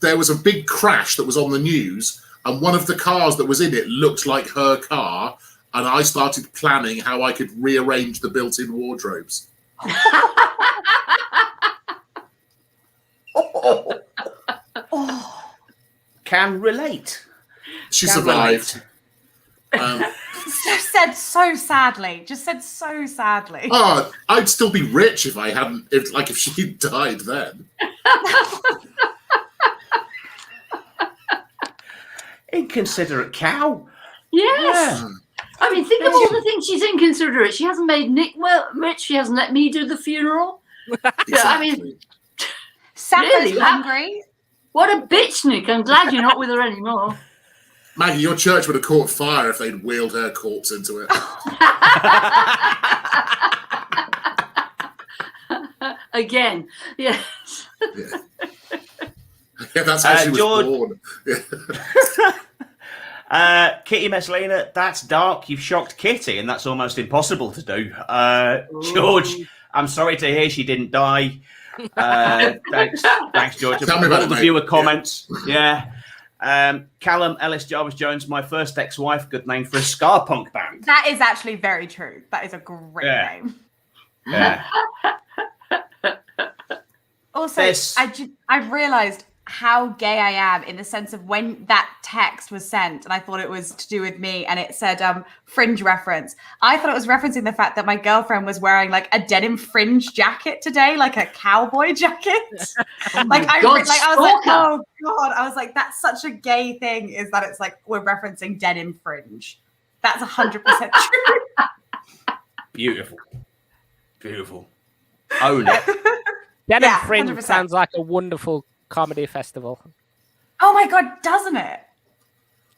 there was a big crash that was on the news, and one of the cars that was in it looked like her car, and I started planning how I could rearrange the built-in wardrobes. Can relate. She survived. Just said so sadly. Oh, I'd still be rich if I hadn't. If she died then. Inconsiderate cow. Yes. Yeah. I mean, think of all the things she's inconsiderate. She hasn't made Nick rich. She hasn't let me do the funeral. Exactly. I mean, Sappho's really, hungry. What a bitch, Nick. I'm glad you're not with her anymore. Maggie, your church would have caught fire if they'd wheeled her corpse into it. Again, yes. Yeah. Yeah, that's how she was born. Kitty Messalina, that's dark. You've shocked Kitty, and that's almost impossible to do. George, I'm sorry to hear she didn't die. Thanks, George. Tell me about all the it, viewer mate. comments. Yeah. Callum Ellis Jarvis Jones, my first ex-wife. Good name for a ska punk band. That is actually very true. That is a great name. Yeah. Also, I've realised how gay I am in the sense of when that text was sent and I thought it was to do with me and it said fringe reference. I thought it was referencing the fact that my girlfriend was wearing like a denim fringe jacket today, like a cowboy jacket. I was like, oh God. I was like, that's such a gay thing, is that it's like we're referencing denim fringe. That's 100% true. Beautiful. Own it. Denim Fringe 100%. sounds like a wonderful comedy festival. Oh my God, doesn't it?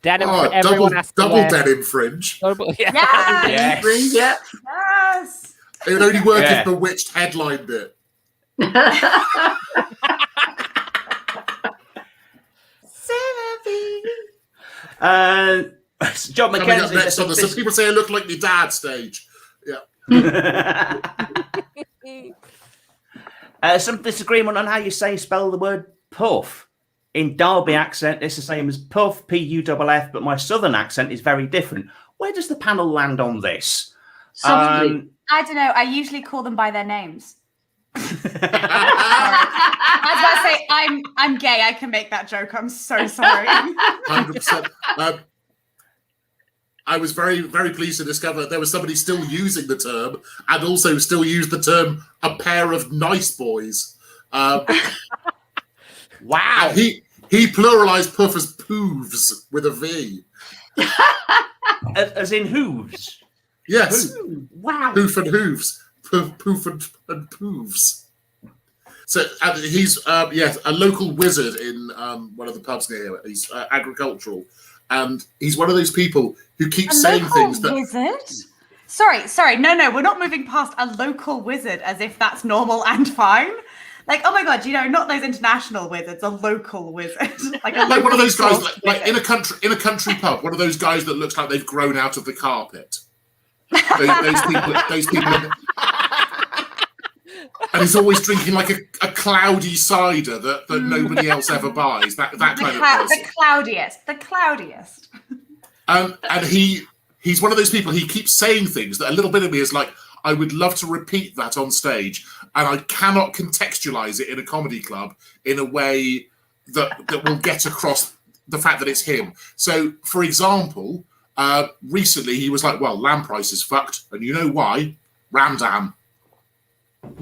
Denim for everyone has to double wear. denim fringe. Yeah. Fringe, yeah. Yes. It would only work if Bewitched headlined it. John Coming up McKenzie. next on the Some People Say I Look Like My Dad stage. Yeah. Some disagreement on how you spell the word puff. In Derby accent, it's the same as puff, P-U-F-F, but my southern accent is very different. Where does the panel land on this? I don't know. I usually call them by their names. I was about to say, I'm gay. I can make that joke. I'm so sorry. 100%. I was very, very pleased to discover there was somebody still using the term and also still used the term a pair of nice boys. Wow. He pluralized puff as poofs with a V. As in hooves? Yes. Wow. Poof and hooves. Poof and poofs. So he's a local wizard in one of the pubs near here. He's agricultural. And he's one of those people who keeps saying things that... wizard? Sorry. No, we're not moving past a local wizard as if that's normal and fine. Like, oh my God, not those international wizards, a local wizard. like one of those guys, like in a country pub, one of those guys that looks like they've grown out of the carpet. Those people. And he's always drinking like a cloudy cider that nobody else ever buys. That kind of person. The cloudiest. And he's one of those people. He keeps saying things that a little bit of me is like, I would love to repeat that on stage, and I cannot contextualize it in a comedy club in a way that will get across the fact that it's him. So, for example, recently he was like, well, lamb price is fucked, and you know why? Ramdan. And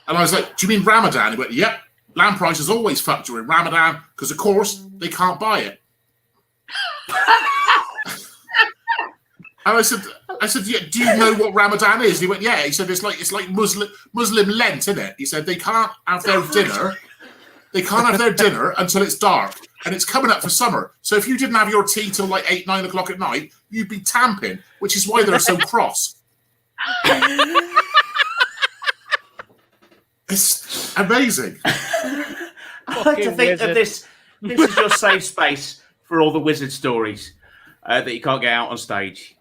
I was like, do you mean Ramadan? He went, yep, lamb price is always fucked during Ramadan because, of course, they can't buy it. And I said, yeah, do you know what Ramadan is? And he went, yeah. He said, it's like Muslim Lent, isn't it? He said, they can't have their dinner. They can't have their dinner until it's dark. And it's coming up for summer. So if you didn't have your tea till like 8, 9 o'clock at night, you'd be tamping, which is why they're so cross. It's amazing. I like to think that this is your safe space for all the wizard stories that you can't get out on stage.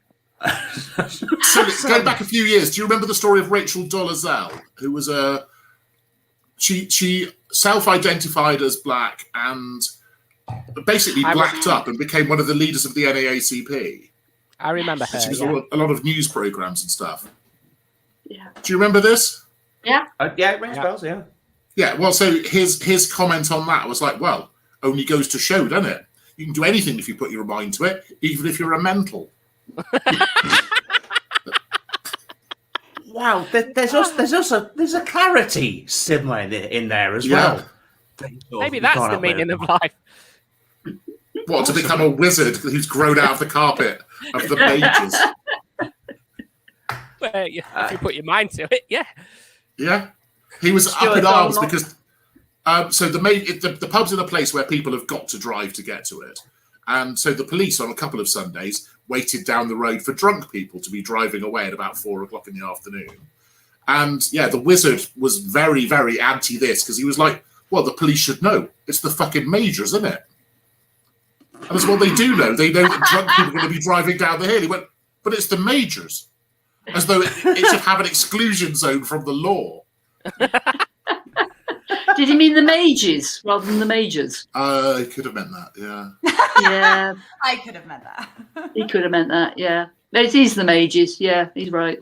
So going back a few years, do you remember the story of Rachel Dolezal, who was she self-identified as black and basically blacked up and became one of the leaders of the NAACP? I remember her. She was on a lot of news programs and stuff. Yeah. Do you remember this? Yeah. Yeah, it rings bells, yeah. Yeah, well, so his comment on that was like, well, only goes to show, doesn't it? You can do anything if you put your mind to it, even if you're a mental. Wow, there's a clarity somewhere in there as well. Maybe that's the meaning of life. What, to become a wizard who's grown out of the carpet of the pages? Well, if you put your mind to it, yeah. Yeah. He was up in arms because so the pub's in a place where people have got to drive to get to it. And so the police on a couple of Sundays waited down the road for drunk people to be driving away at about 4 o'clock in the afternoon. And yeah, the wizard was very, very anti this because he was like, well, the police should know. It's the fucking majors, isn't it? And that's what they do know. They know that drunk people are going to be driving down the hill. He went, but it's the majors. As though it should have an exclusion zone from the law. Did he mean the mages rather than the majors? He could have meant that, yeah. Yeah. I could have meant that. He could have meant that, yeah. It is the mages, yeah, he's right.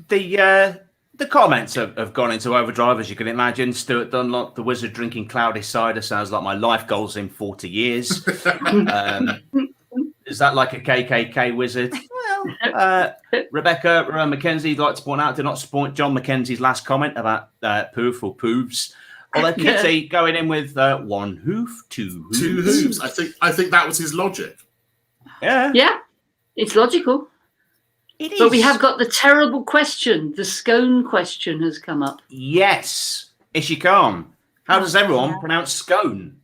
The The comments have gone into overdrive, as you can imagine. Stuart Dunlop, the wizard drinking cloudy cider, sounds like my life goals in 40 years. Is that like a KKK wizard? Well, Rebecca McKenzie would like to point out, do not support John McKenzie's last comment about poof or poofs. Although Kitty going in with one hoof, two hooves. Two hooves. I think that was his logic. Yeah. Yeah, it's logical. It is. But we have got the terrible question. The scone question has come up. Yes. Ishikam. How does everyone pronounce scone?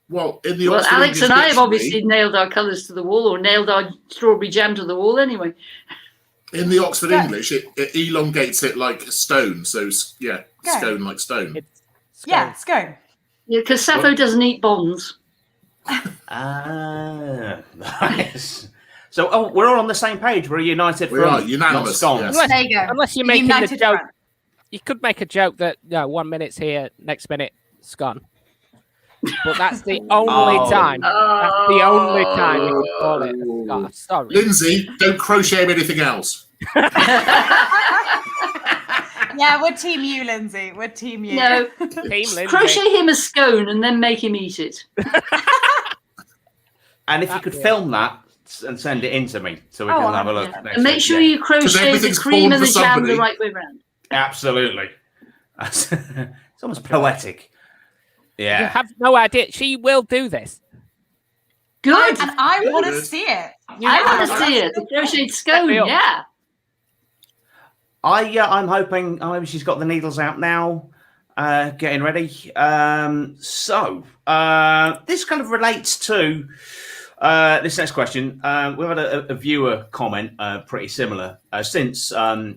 Well, in the Well, Oxford Alex English and I have Dictionary, obviously nailed our colours to the wall, or nailed our strawberry jam to the wall anyway. in the Oxford English, it elongates it like a stone. So yeah, Scone. scone like stone. It's Yeah, scone. Yeah, because Sappho doesn't eat bonds. Nice. So, we're all on the same page. We're united We front, are unanimous, not scones. yes. There you go. Unless you're The making the United joke. Front. You could make a joke that 1 minute's here, next minute it's gone. But that's the only time. That's the only time you can call it a scarf. Sorry. Lindsay, don't crochet him anything else. Yeah, we're team you, Lindsay. We're team you. No, Team Lindsay. crochet him a scone and then make him eat it. And if you could film that and send it in to me so we can have a look. Yeah. next And make week, sure yeah. you crochet the everything's cream and formed the for jam somebody. the right way round. Absolutely. It's almost poetic. You Yeah. have no idea. She will do this. Good. And I want to Good. see it. I want to see it. The crocheted scone. Definitely. Yeah. I'm hoping she's got the needles out now, getting ready. So this kind of relates to this next question. We've had a viewer comment pretty similar since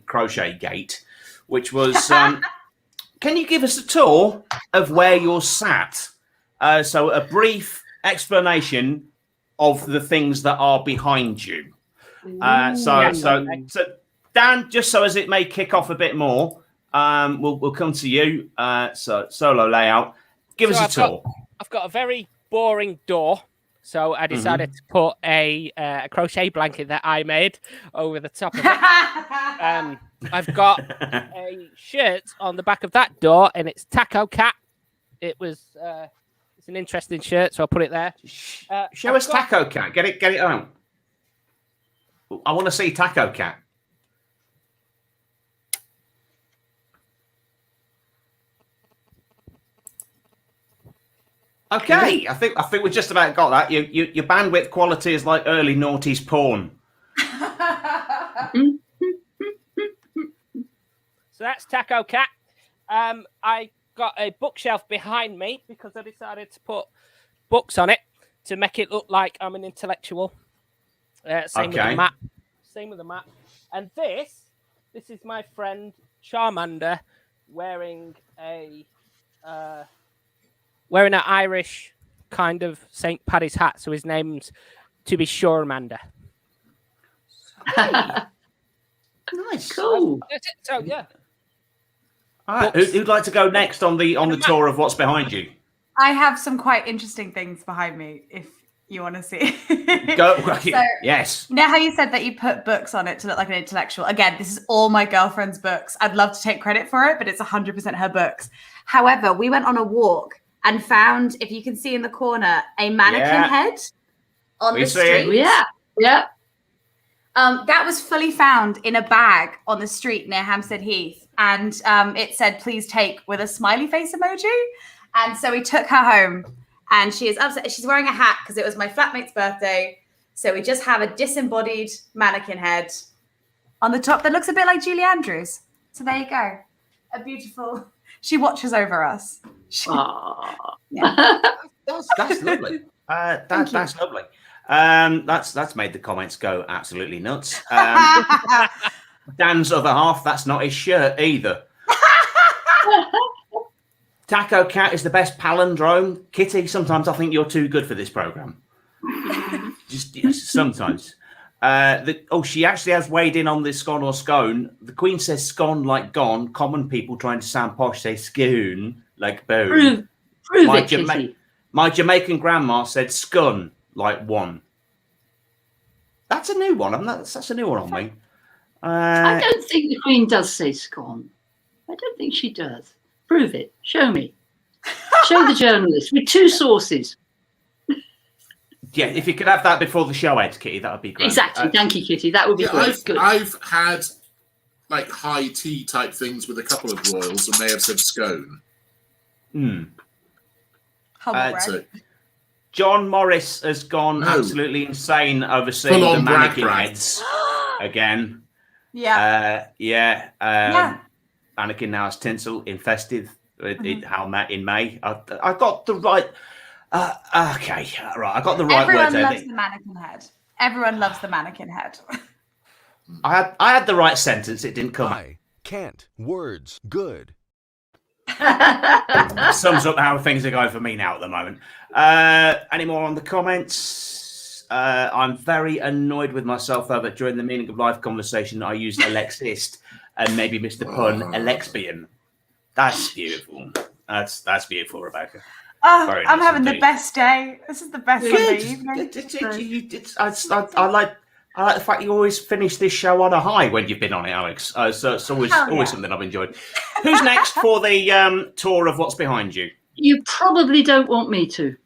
Crochet Gate, which was, can you give us a tour of where you're sat? So a brief explanation of the things that are behind you. So Dan, just so as it may kick off a bit more, we'll come to you. So solo layout, give us a tour. I've got a very boring door, so I decided to put a crochet blanket that I made over the top of it. I've got a shirt on the back of that door, and it's Taco Cat. It's an interesting shirt, so I'll put it there. Show us Taco Cat. Get it out. I want to see Taco Cat. Okay, I think we just about got that. Your bandwidth quality is like early noughties porn. So that's Taco Cat. I got a bookshelf behind me because I decided to put books on it to make it look like I'm an intellectual. Same with the map. Same with the map. And this is my friend Charmander wearing an Irish kind of St. Paddy's hat. So his name's, to be sure, Amanda. Nice, Cool. That's it. So yeah. All right, who'd like to go next on the tour of what's behind you? I have some quite interesting things behind me if you want to see. Go. So- Yes. You know how you said that you put books on it to look like an intellectual? Again, this is all my girlfriend's books. I'd love to take credit for it, but it's 100% her books. However, we went on a walk and found, if you can see in the corner, a mannequin head on the see it. street. Yeah. That was fully found in a bag on the street near Hampstead Heath. And it said, please take, with a smiley face emoji. And so we took her home and she is upset. She's wearing a hat because it was my flatmate's birthday. So we just have a disembodied mannequin head on the top that looks a bit like Julie Andrews. So there you go. A beautiful, she watches over us. That's lovely. That's lovely. That's made the comments go absolutely nuts. Dan's other half, that's not his shirt either. Taco Cat is the best palindrome. Kitty, sometimes I think you're too good for this program. Just sometimes. She actually has weighed in on this scone or scone. The Queen says scone like gone. Common people trying to sound posh say scone like bone. Prove it, Kitty. My Jamaican grandma said scun like one. That's a new one. That's a new one on me. I don't think the Queen does say scone. I don't think she does. Prove it. Show me. Show the journalist with 2 sources. Yeah, if you could have that before the show ends, Kitty, that would be great. Exactly. Thank you, Kitty. That would be great. Good. I've had like high tea type things with a couple of royals, and they have said scone. Humble brag. So, John Morris has gone absolutely insane overseeing the mannequin heads again. Yeah. Mannequin now has tinsel infested in May. I got the right. Okay, right. I got the right Everyone words. loves the mannequin head. Everyone loves the mannequin head. I had the right sentence. It didn't come. I can't. Words. Good. Sums up how things are going for me now at the moment. Any more on the comments? I'm very annoyed with myself though that during the meaning of life conversation I used Alexist and maybe missed the pun Alexian. That's beautiful. That's beautiful, Rebecca. Oh, Very I'm nice having indeed. the best day. This is the best of the evening. I like the fact you always finish this show on a high when you've been on it, Alex. So it's always something I've enjoyed. Who's next for the tour of what's behind you? You probably don't want me to.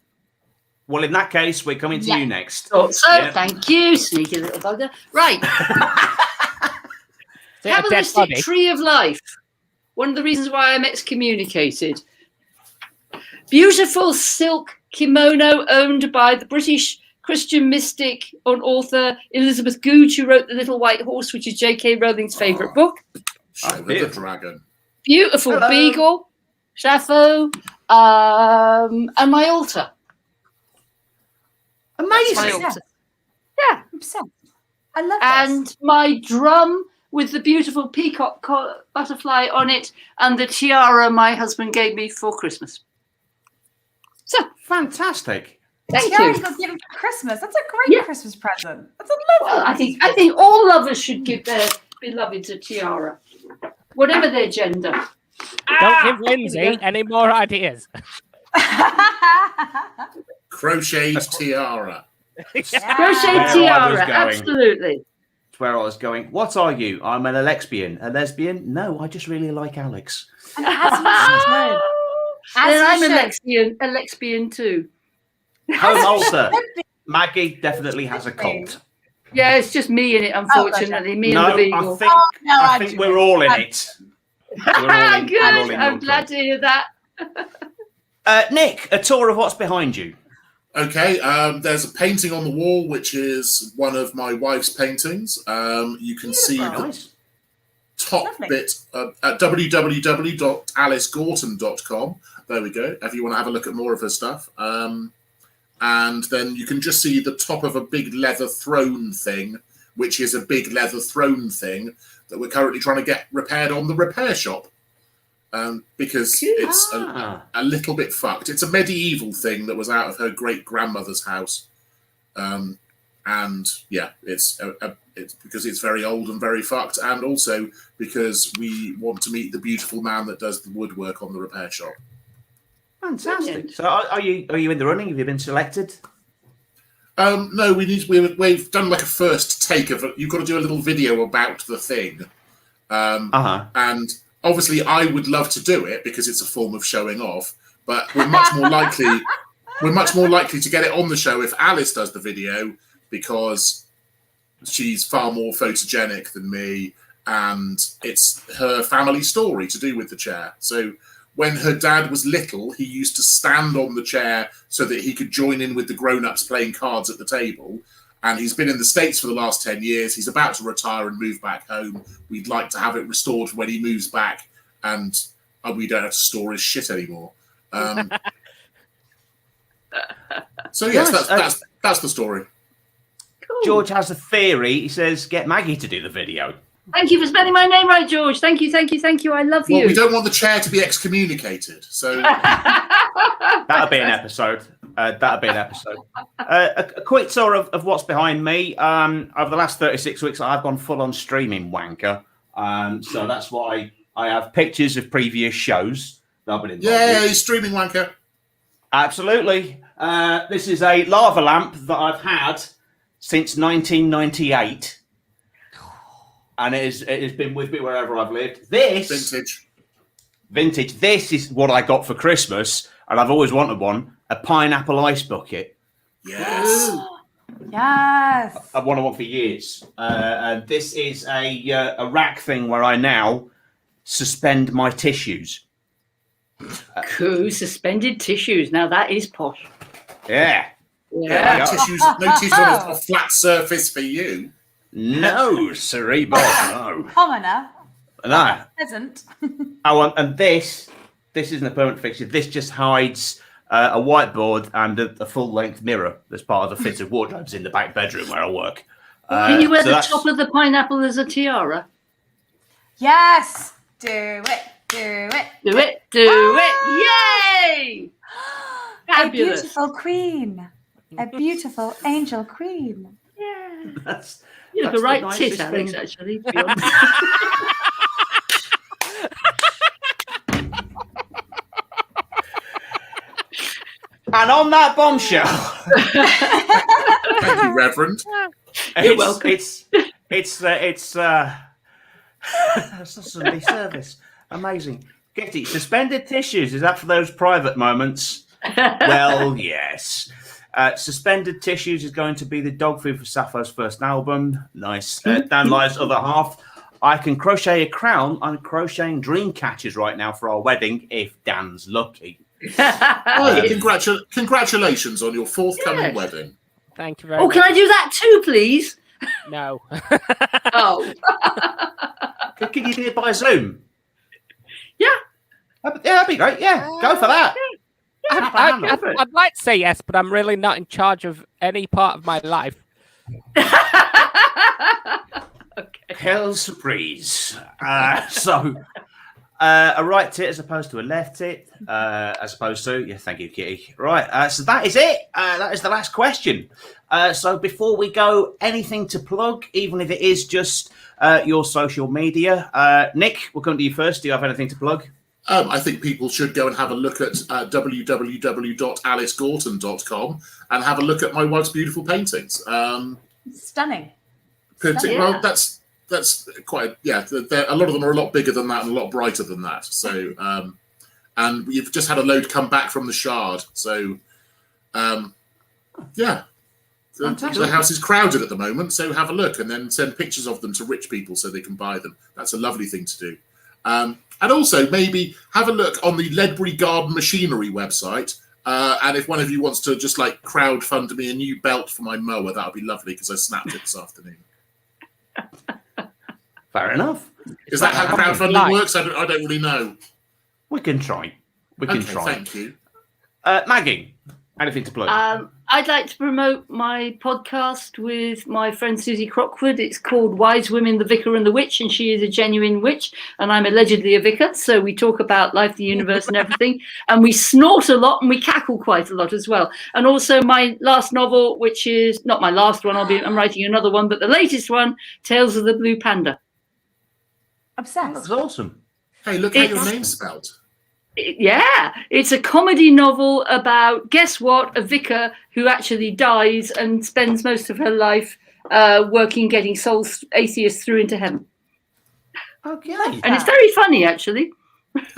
Well, in that case, we're coming to you next. Thank you, sneaky little bugger. Right. Kabbalistic Tree of Life. One of the reasons why I'm excommunicated. Beautiful silk kimono owned by the British Christian mystic and author Elizabeth Googe, who wrote The Little White Horse, which is J.K. Rowling's favourite book. Show with the dragon. Beautiful beagle, Chaffo, and my altar. Amazing. My altar. Yeah. I love this. And my drum with the beautiful peacock butterfly on it and the tiara my husband gave me for Christmas. So fantastic. Thank Tiara's you. got given for Christmas. That's a great Christmas present. That's a lovely. Well, I think all lovers should give their beloveds a tiara, whatever their gender. Don't give Lindsay any more ideas. Crocheted tiara. Crochet tiara, absolutely. That's where I was going. What are you? I'm an lesbian. A lesbian? No, I just really like Alex. And as you should. Then I'm a lesbian too. Home altar. Maggie definitely has a cult. Yeah, it's just me in it, unfortunately. Me and the beagle. I think we're all in it. We're all in, Good. we're all in I'm glad to hear that. Nick, a tour of what's behind you. Okay, there's a painting on the wall, which is one of my wife's paintings. You can see the top bit at www.alicegorton.com. There we go, if you want to have a look at more of her stuff. And then you can just see the top of a big leather throne thing, which is a big leather throne thing that we're currently trying to get repaired on the repair shop. Because it's a little bit fucked. It's a medieval thing that was out of her great-grandmother's house. And yeah, it's because it's very old and very fucked, and also because we want to meet the beautiful man that does the woodwork on the repair shop. Fantastic. So are you in the running? Have you been selected? No, we've done like a first take of it. You've got to do a little video about the thing. And obviously I would love to do it because it's a form of showing off, but we're much more likely to get it on the show if Alice does the video, because she's far more photogenic than me, and it's her family story to do with the chair. So when her dad was little, he used to stand on the chair so that he could join in with the grown-ups playing cards at the table. And he's been in the States for the last 10 years. He's about to retire and move back home. We'd like to have it restored when he moves back, and we don't have to store his shit anymore. So yes, that's the story. Cool. George has a theory. He says, get Maggie to do the video. Thank you for spelling my name right, George. Thank you. I love you. Well, we don't want the chair to be excommunicated, so that'll be an episode. A quick tour of what's behind me. Over the last 36 weeks, I've gone full-on streaming wanker. So that's why I have pictures of previous shows that I've been involved with. Yay, streaming wanker. Absolutely. This is a lava lamp that I've had since 1998. And it has been with me wherever I've lived. This Vintage. Vintage. This is what I got for Christmas, and I've always wanted one: a pineapple ice bucket. Yes. Yes. I've wanted one for years. And this is a rack thing where I now suspend my tissues. Cool. Suspended tissues. Now that is posh. Yeah. Yeah. No tissues on a flat surface for you. No, sirree, boss, no. Commoner. No. Peasant. And this isn't a permanent fixture. This just hides a whiteboard and a full-length mirror that's part of the fitted wardrobes in the back bedroom where I work. Can you wear the top of the pineapple as a tiara? Yes. Do it. Do it. Do it. Do it. Yay! A Fabulous. beautiful queen. A beautiful angel queen. Yeah. That's You look a the right nicest tit, Alex, thing. actually, to be honest. And on that bombshell, Thank you, Reverend. You're welcome. It's that's a Sunday service. Amazing. Get it. Suspended tissues. Is that for those private moments? Well, yes. Suspended tissues is going to be the dog food for Sappho's first album. Nice. Dan Lyth's other half. I can crochet a crown. I'm crocheting dream catchers right now for our wedding, if Dan's lucky. Oh, congratulations on your forthcoming Yes. wedding. Thank you very Oh, much. can I do that too, please? No. Oh. Can you do it by Zoom? Yeah. Yeah, that'd be great. Yeah, go for that. I'd like to say yes, but I'm really not in charge of any part of my life. Okay. Hell surprise. A right tit as opposed to a left tit, as opposed to, yeah, thank you, Kitty. Right, so that is it. That is the last question. So before we go, anything to plug, even if it is just your social media? Nick, we'll come to you first. Do you have anything to plug? I think people should go and have a look at www.alicegorton.com and have a look at my wife's beautiful paintings. Stunning. Well, that's quite a lot of them are a lot bigger than that and a lot brighter than that. So, and we've just had a load come back from the Shard. So, yeah. The house is crowded at the moment, so have a look and then send pictures of them to rich people so they can buy them. That's a lovely thing to do. And also maybe have a look on the Ledbury Garden Machinery website. And if one of you wants to just like crowdfund me a new belt for my mower, that would be lovely because I snapped it this afternoon. Fair enough. Is that how crowdfunding works? I don't really know. We can try. Thank you. Maggie, anything to plug? I'd like to promote my podcast with my friend Susie Crockford. It's called Wise Women, the Vicar and the Witch, and she is a genuine witch, and I'm allegedly a vicar. So we talk about life, the universe, and everything, and we snort a lot and we cackle quite a lot as well. And also my last novel, which is not my last one, I'm writing another one, but the latest one, Tales of the Blue Panda. Obsessed. That's awesome. Hey, look how your name's spelled. Yeah, it's a comedy novel about, guess what, a vicar who actually dies and spends most of her life working, getting atheists through into heaven. Okay. And it's very funny, actually.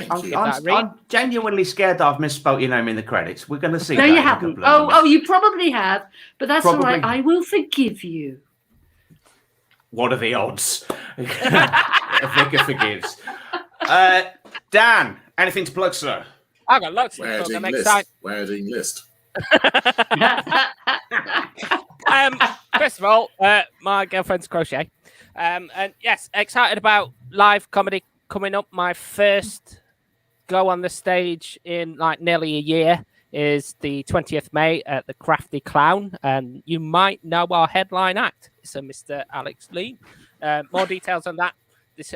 I'm genuinely scared that I've misspelled your name in the credits. We're going to see. No, that you in a haven't. couple of minutes. Oh, you probably have, but that's all right. I will forgive you. What are the odds? A vicar forgives. Dan, anything to plug, sir? I got lots of plug. I'm excited. Wedding list. First of all, my girlfriend's crochet. And yes, excited about live comedy coming up. My first go on the stage in like nearly a year is the 20th May at the Crafty Clown. And you might know our headline act. It's a Mr. Alex Leam. More details on that. This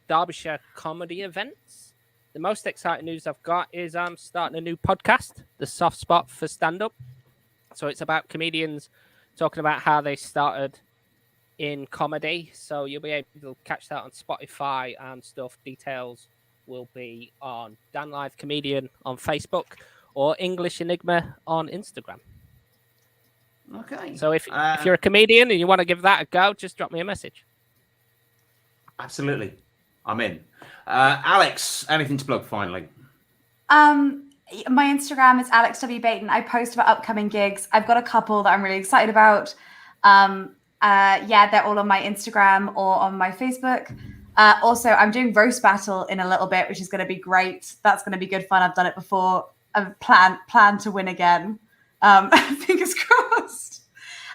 Derbyshire comedy events. The most exciting news I've got is I'm starting a new podcast, The Soft Spot for Stand-Up. So it's about comedians talking about how they started in comedy. So you'll be able to catch that on Spotify and stuff. Details will be on Dan Lyth Comedian on Facebook or English Enigma on Instagram. Okay. So if you're a comedian and you want to give that a go, just drop me a message. Absolutely. I'm in. Alex, anything to plug finally? My Instagram is Alex W. Beighton. I post about upcoming gigs. I've got a couple that I'm really excited about. They're all on my Instagram or on my Facebook. Also, I'm doing Roast Battle in a little bit, which is going to be great. That's going to be good fun. I've done it before. I plan to win again. Fingers crossed.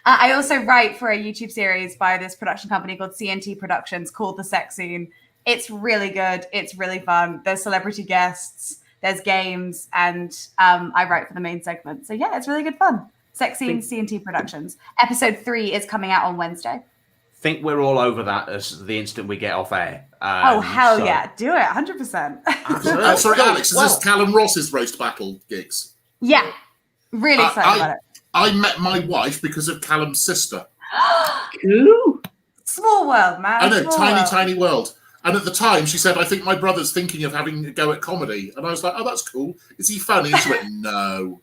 I also write for a YouTube series by this production company called CNT Productions called The Sex Scene. It's really good. It's really fun. There's celebrity guests. There's games, and I write for the main segment. So yeah, it's really good fun. Sex Scene, CNT Productions. Episode 3 is coming out on Wednesday. Think we're all over that as the instant we get off air. Yeah. Do it, 100%. Sorry, Alex, is this Callum Ross's Roast Battle gigs? Yeah. Really excited about it. I met my wife because of Callum's sister. Ooh. Small world, man. I know, tiny world. And at the time, she said, I think my brother's thinking of having a go at comedy. And I was like, oh, that's cool. Is he funny? And she went, no.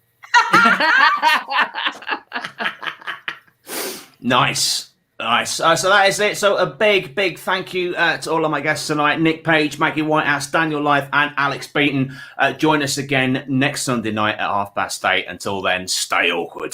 Nice. So that is it. So a big thank you to all of my guests tonight. Nick Page, Maggy Whitehouse, Daniel Lyth and Alex Beighton. Join us again next Sunday night at 8:30. Until then, stay awkward.